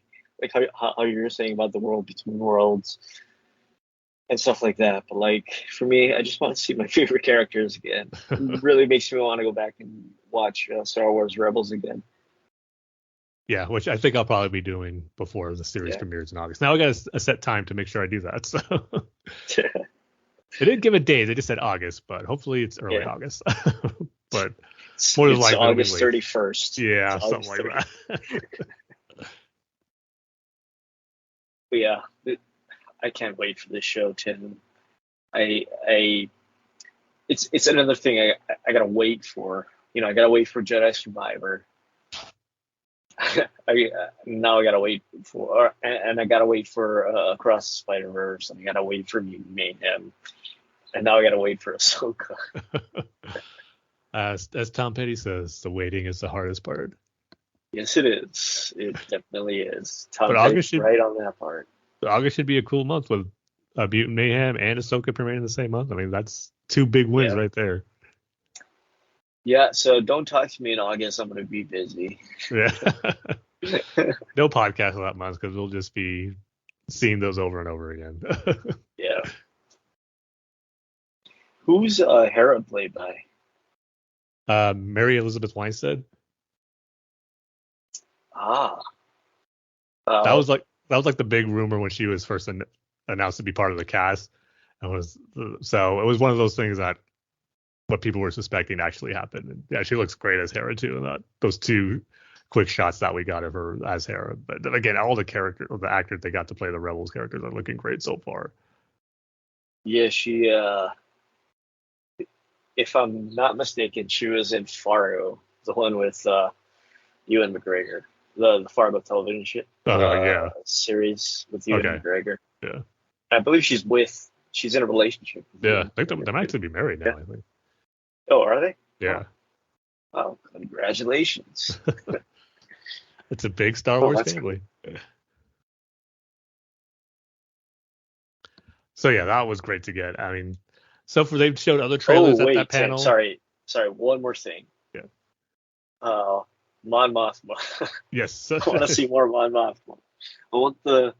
how you're saying about the world between worlds and stuff like that, but for me, I just want to see my favorite characters again. It really makes me want to go back and watch Star Wars Rebels again. Yeah, which I think I'll probably be doing before the series premieres in August. Now I got a set time to make sure I do that. So they didn't give a date; they just said August, but hopefully it's early August. But more than likely August 31st. Yeah, something like that. But yeah, I can't wait for this show, Tim. It's another thing I gotta wait for. I gotta wait for Jedi Survivor. Now I gotta wait for, and I gotta wait for Across the Spider-Verse, and I gotta wait for Mutant Mayhem, and now I gotta wait for Ahsoka. As Tom Petty says, the waiting is the hardest part. Yes, it is. It definitely is. Tom But Petty's right on that part. August should be a cool month with Mutant Mayhem and Ahsoka premiering the same month. I mean, that's two big wins right there. Yeah, so don't talk to me in August. I'm going to be busy. Yeah. No podcast that month because we'll just be seeing those over and over again. Yeah. Who's Hera played by? Mary Elizabeth Winstead. That was like the big rumor when she was first announced to be part of the cast. It was one of those things that what people were suspecting actually happened. And yeah, she looks great as Hera too. And those two quick shots that we got of her as Hera. But then again, all the actors they got to play the Rebels characters are looking great so far. Yeah, she. If I'm not mistaken, she was in Fargo, the one with Ewan McGregor, the Fargo television series with Ewan McGregor. Yeah, I believe she's in a relationship. Yeah, I think they might actually be married now. I think. Oh, are they? Yeah. Oh, congratulations. It's a big Star Wars family. So yeah, that was great to get. I mean, so for they've showed other trailers at that Tim, panel. sorry, one more thing. Yeah. Mon Mothma. Yes. I want to see more Mon Mothma. I want the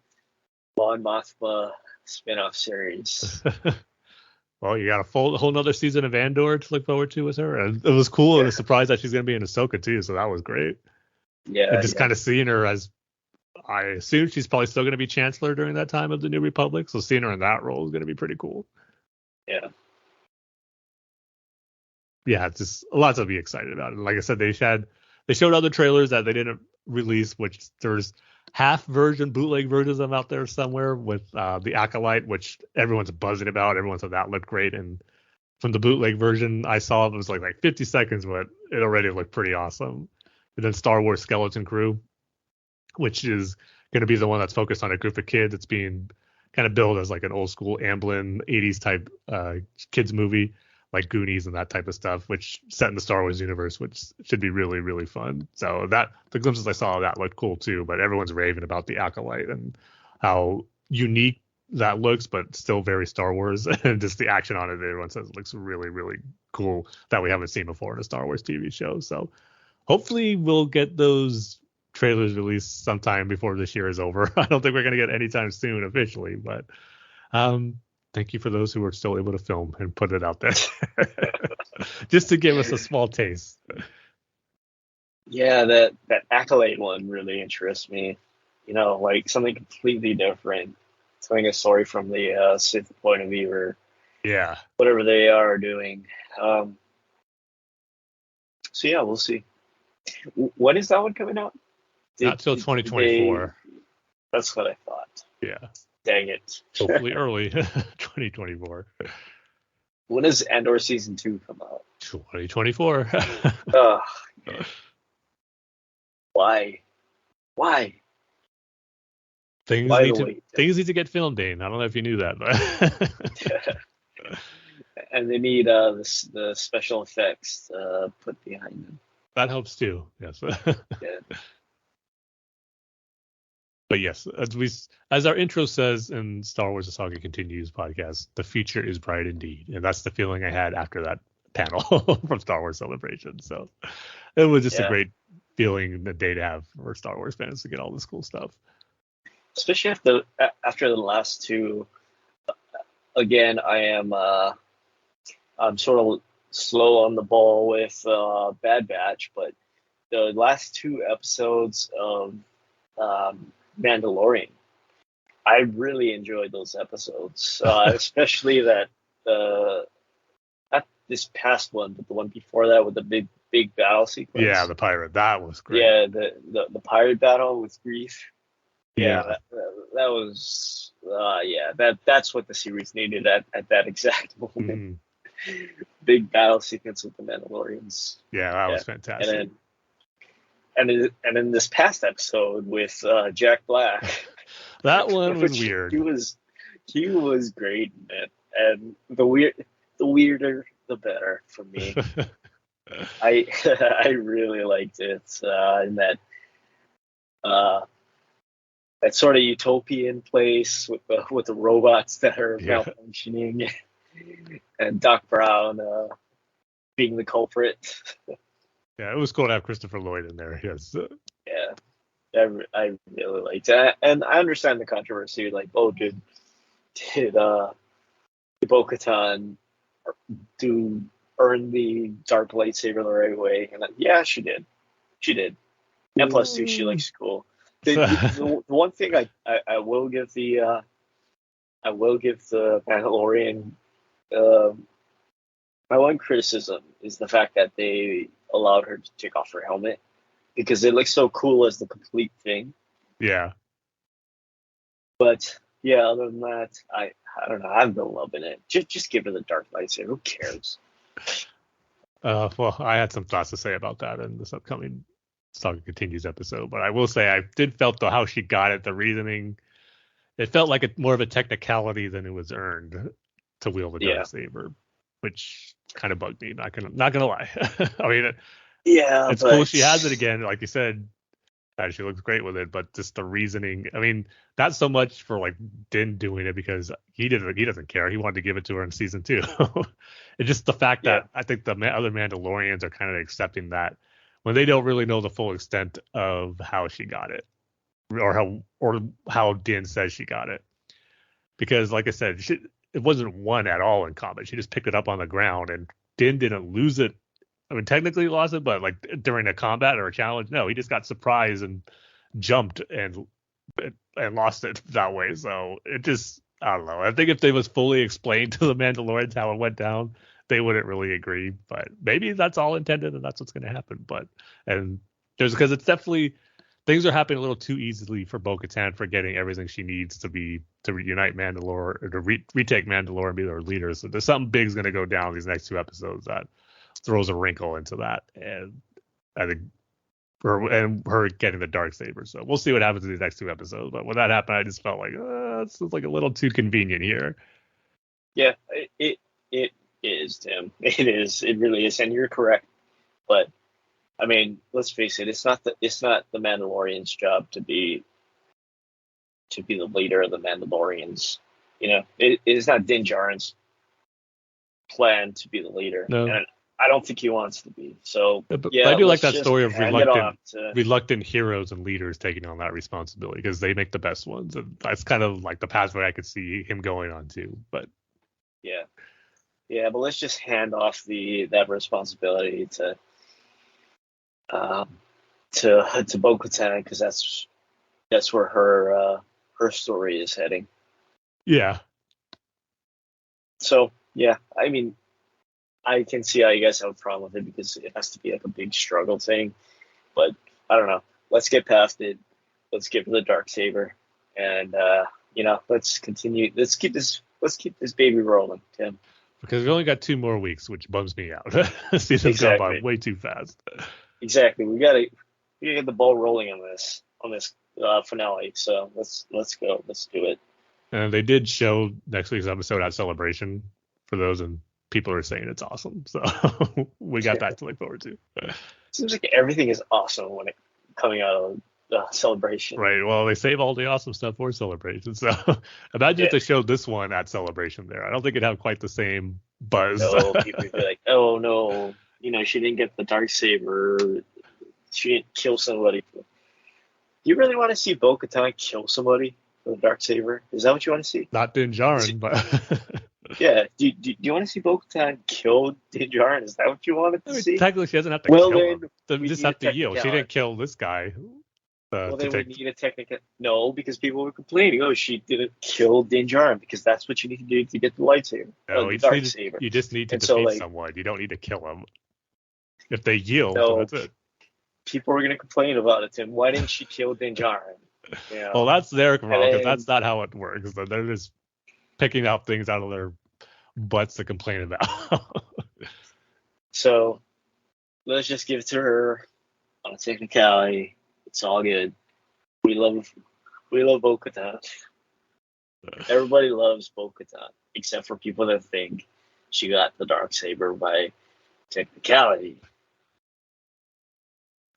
Mon Mothma spin-off series. Well, you got a whole nother season of Andor to look forward to with her, and it was cool and a surprise that she's going to be in Ahsoka too. So that was great. Yeah, And just kind of seeing her as, I assume she's probably still going to be Chancellor during that time of the New Republic. So seeing her in that role is going to be pretty cool. Yeah. Yeah, it's just a lot to be excited about. And like I said, they showed other trailers that they didn't release, which there's bootleg versions of them out there somewhere with the Acolyte, which everyone's buzzing about. Everyone said that looked great. And from the bootleg version I saw, it was like 50 seconds, but it already looked pretty awesome. And then Star Wars Skeleton Crew, which is going to be the one that's focused on a group of kids. It's being kind of billed as like an old school Amblin 80s type kids movie, like Goonies and that type of stuff, which set in the Star Wars universe, which should be really, really fun. So that the glimpses I saw of that looked cool too, but everyone's raving about the Acolyte and how unique that looks, but still very Star Wars. And just the action on it, everyone says it looks really, really cool that we haven't seen before in a Star Wars TV show. So hopefully we'll get those trailers released sometime before this year is over. I don't think we're going to get anytime soon officially, but thank you for those who were still able to film and put it out there just to give us a small taste. Yeah, that Acolyte one really interests me. You know, like something completely different, telling a story from the Sith point of view or Yeah. whatever they are doing. So yeah, we'll see. When is that one coming out? Not till 2024. That's what I thought. Yeah. Dang it. Hopefully early 2024. When does Andor Season 2 come out? 2024. Ugh. Why? Things Why need the to wait? things need to get filmed, Dane. I don't know if you knew that, but And they need the special effects put behind them. that helps too. Yes. Yeah. But yes, as our intro says in Star Wars: The Saga Continues podcast, the future is bright indeed, and that's the feeling I had after that panel from Star Wars Celebration. So it was just a great feeling, the day to have for Star Wars fans to get all this cool stuff. Especially after the last two. Again, I'm sort of slow on the ball with Bad Batch, but the last two episodes of Mandalorian, I really enjoyed those episodes, especially that not this past one, but the one before that with the big battle sequence. Yeah, the pirate, that was great. Yeah, the pirate battle with Grief. Yeah. That was that's what the series needed at that exact moment. Big battle sequence with the Mandalorians. Yeah, that was fantastic. And in this past episode with Jack Black, that one was weird. He was great in it, and the weirder the better for me. I really liked it in that sort of utopian place with the robots that are malfunctioning, and Doc Brown being the culprit. Yeah, it was cool to have Christopher Lloyd in there. Yes. Yeah, I really liked it, and I understand the controversy. Like, oh, did Bo-Katan earn the dark lightsaber the right way? And yeah, she did. And plus, too, she looks cool. The one thing I will give the Mandalorian my one criticism is the fact that they allowed her to take off her helmet because it looks so cool as the complete thing. Yeah. But yeah, other than that, I don't know. I've been loving it. Just give her the dark lightsaber. Who cares? Well, I had some thoughts to say about that in this upcoming Saga Continues episode, but I will say I did felt how she got it, the reasoning. It felt like more of a technicality than it was earned to wield the dark saber, which kind of bugged me. Not gonna lie. I mean, it's cool she has it again, like you said. and she looks great with it. But just the reasoning, I mean, not so much for like Din doing it because he doesn't care. He wanted to give it to her in season 2. It's just the fact that I think the other Mandalorians are kind of accepting that when they don't really know the full extent of how she got it, or how Din says she got it. Because, like I said, it wasn't one at all in combat. She just picked it up on the ground, and Din didn't lose it. I mean, technically he lost it, but like during a combat or a challenge, no, he just got surprised and jumped and lost it that way. So it just, I don't know. I think if they was fully explained to the Mandalorians how it went down, they wouldn't really agree. But maybe that's all intended, and that's what's going to happen. Because it's definitely things are happening a little too easily for Bo-Katan for getting everything she needs to reunite Mandalore or to retake Mandalore and be their leader. So there's something big's going to go down these next 2 episodes that throws a wrinkle into that, and I think her getting the dark saber. So we'll see what happens in these next 2 episodes. But when that happened, I just felt like it's like a little too convenient here. Yeah, it is, Tim. It is. It really is, and you're correct. But I mean, let's face it. It's not the Mandalorian's job to be the leader of the Mandalorians. You know, it is not Din Djarin's plan to be the leader. No. And I don't think he wants to be. So I do like that story of reluctant heroes and leaders taking on that responsibility because they make the best ones, and that's kind of like the pathway I could see him going on too. But but let's just hand off that responsibility to Bo-Katan, because that's where her story is heading. Yeah. So I mean, I can see how you guys have a problem with it because it has to be like a big struggle thing. But I don't know. Let's get past it. Let's get to the Darksaber, and let's continue. Let's keep this baby rolling, Tim. Because we only got 2 more weeks, which bums me out. Season's gone by way too fast. Exactly. We gotta get the ball rolling on this finale. So let's go. Let's do it. And they did show next week's episode at Celebration for those, and people are saying it's awesome. So we got that to look forward to. Seems like everything is awesome when it coming out of the Celebration. Right. Well, they save all the awesome stuff for Celebration. So imagine if they showed this one at Celebration there. I don't think it'd have quite the same buzz. No, people would be like, oh no, she didn't get the Darksaber. She didn't kill somebody. Do you really want to see Bo-Katan kill somebody with a Darksaber? Is that what you want to see? Not Din Djarin, but yeah. Do you want to see Bo-Katan kill Din Djarin? Is that what you wanted to see? Technically, she doesn't have to kill him. We just have to yield. She didn't kill this guy. Well, then we need a technical. No, because people were complaining. Oh, she didn't kill Din Djarin because that's what you need to do to get the lightsaber. No, you just need to defeat someone. You don't need to kill them. If they yield, then that's it. People were going to complain about it, Tim. Why didn't she kill Din Djarin? Well, that's their problem, because that's not how it works. They're just picking out things out of their butts to complain about. So let's just give it to her on a technicality. It's all good. We love Bo-Katan. Everybody loves Bo-Katan, except for people that think she got the Darksaber by technicality.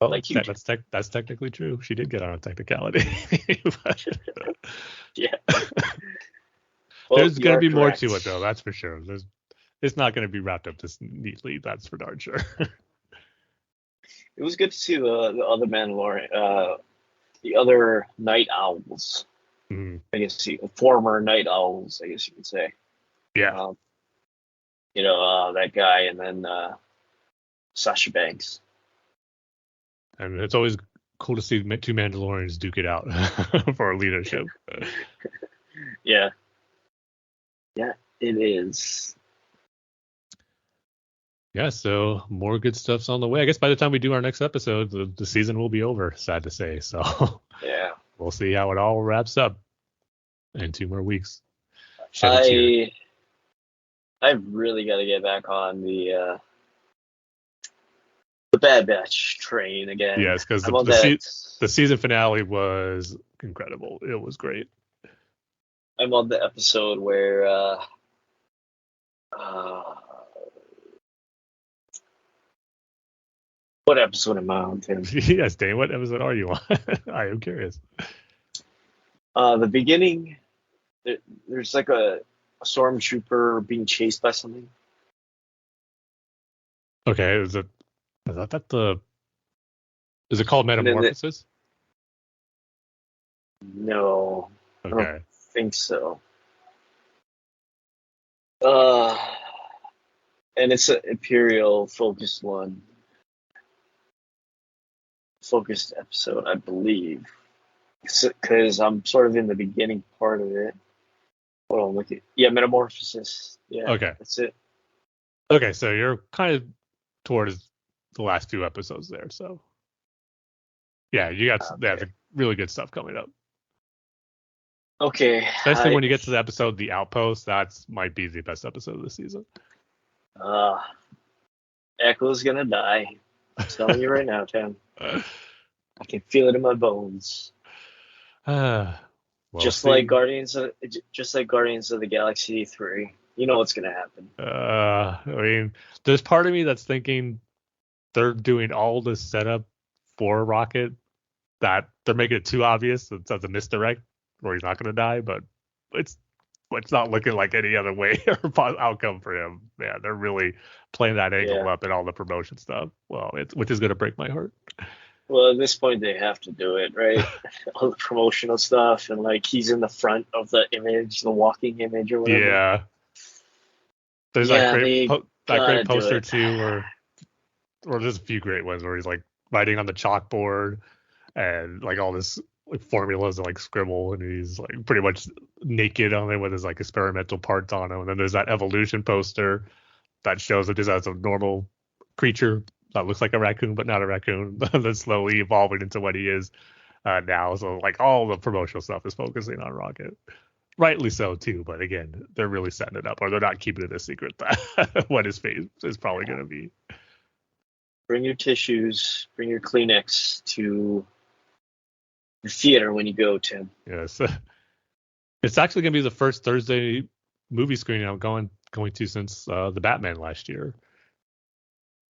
Well, that's technically true. She did get on a technicality. Yeah. There's going to be more to it, though. That's for sure. It's not going to be wrapped up this neatly. That's for darn sure. It was good to see the other Mandalorian, the other Night Owls. Mm-hmm. I guess former Night Owls, I guess you could say. Yeah. That guy, and then Sasha Banks. And it's always cool to see 2 Mandalorians duke it out for our leadership. Yeah. Yeah, it is. Yeah, so more good stuff's on the way. I guess by the time we do our next episode, the season will be over, sad to say. So yeah, we'll see how it all wraps up in 2 more weeks. I really got to get back on the Bad Batch train again. Yes, because the season finale was incredible. It was great. I'm on the episode where What episode am I on, Tim? Yes, Dane, what episode are you on? I am curious. The beginning, there's like a stormtrooper being chased by something. Okay, is it called And then Metamorphosis? no, I don't Okay. think so. Uh, and it's an Imperial focused focused episode, I believe. Because I'm sort of in the beginning part of it. Hold on, look at Metamorphosis. Yeah, Okay. that's it. Okay, so you're kind of towards the last few episodes there, so yeah, you got the really good stuff coming up. Okay. Especially when you get to the episode The Outpost, that's might be the best episode of the season. Echo's gonna die. I'm telling you right now, Tim. I can feel it in my bones. Well, just like Guardians of the Galaxy 3. You know what's gonna happen. I mean, there's part of me that's thinking they're doing all this setup for Rocket that they're making it too obvious. It's a misdirect where he's not going to die, but it's not looking like any other way or outcome for him. Yeah, they're really playing that angle up in all the promotion stuff. Well, which is going to break my heart. Well, at this point, they have to do it, right? All the promotional stuff, and like he's in the front of the image, the walking image or whatever. Yeah. There's that great poster too, or there's a few great ones where he's like writing on the chalkboard and like all this like formulas and like scribble, and he's like pretty much naked on it with his like experimental parts on him. And then there's that evolution poster that shows it just as a normal creature that looks like a raccoon but not a raccoon, that's slowly evolving into what he is now. So like all the promotional stuff is focusing on Rocket. Rightly so too, but again, they're really setting it up, or they're not keeping it a secret that what his face is probably going to be. Bring your tissues, bring your Kleenex to the theater when you go, Tim. Yes, it's actually going to be the first Thursday movie screening I'm going to since the Batman last year.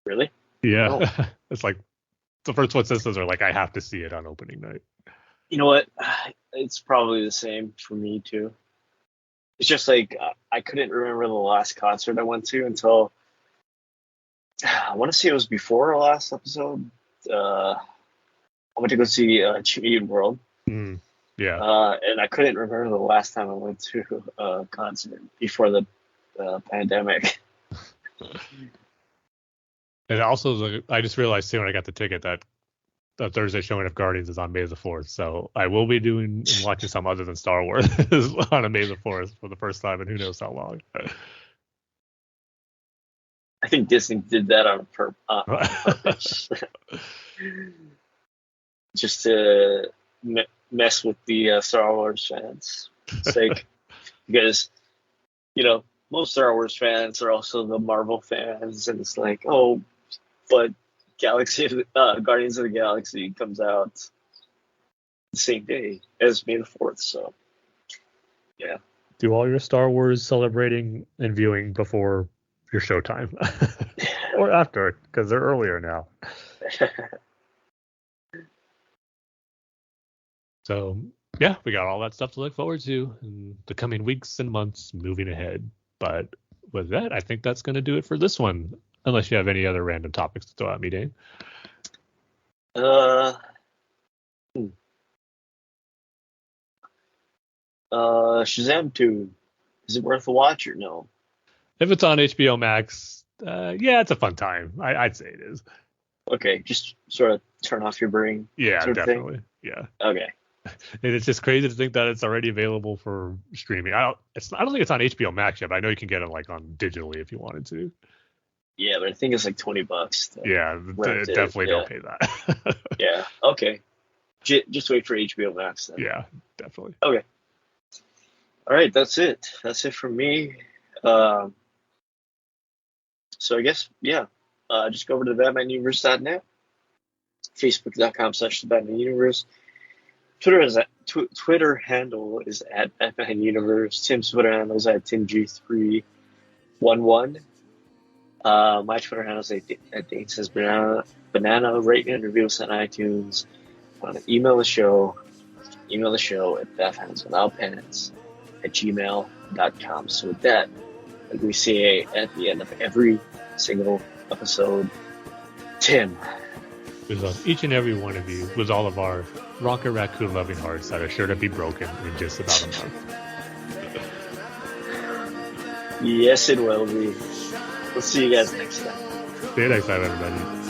Really? Yeah, Oh. It's like the first one since those are like I have to see it on opening night. You know what? It's probably the same for me too. It's just like I couldn't remember the last concert I went to until I want to say it was before our last episode. I went to go see Jimmy World. Yeah. And I couldn't remember the last time I went to a concert before the pandemic. And also, I just realized too when I got the ticket that the Thursday showing of Guardians is on May the 4th. So I will be watching some other than Star Wars on a May the 4th for the first time in who knows how long. I think Disney did that on purpose. Just to mess with the Star Wars fans. It's like, because, most Star Wars fans are also the Marvel fans, and it's like, oh, but Guardians of the Galaxy comes out the same day as May the 4th, so yeah. Do all your Star Wars celebrating and viewing before your showtime or after, because they're earlier now. So yeah, we got all that stuff to look forward to in the coming weeks and months moving ahead. But with that, I think that's going to do it for this one. Unless you have any other random topics to throw at me, Dane. Shazam 2. Is it worth a watch or no? If it's on HBO Max, yeah, it's a fun time. I'd say it is. Okay, just sort of turn off your brain. Yeah, sort of definitely. Thing? Yeah. Okay. And it's just crazy to think that it's already available for streaming. I don't think it's on HBO Max yet, but I know you can get it like on digitally if you wanted to. Yeah, but I think it's like $20. Yeah, definitely don't pay that. Yeah. Okay. Just wait for HBO Max then. Yeah, definitely. Okay. All right, that's it. That's it for me. So I guess, just go over to thebatmanuniverse.net, facebook.com/thebatmanuniverse. Twitter handle is at Batman Universe. Tim's Twitter handle is at TimG311. My Twitter handle is at Dane says banana. Rate and review us on iTunes. Email the show at batfans@gmail.com. So with that, like we say at the end of every single episode, Tim. We love each and every one of you with all of our Rocket Raccoon loving hearts that are sure to be broken in just about a month. Yes, it will be. We'll see you guys next time. See you next time, everybody.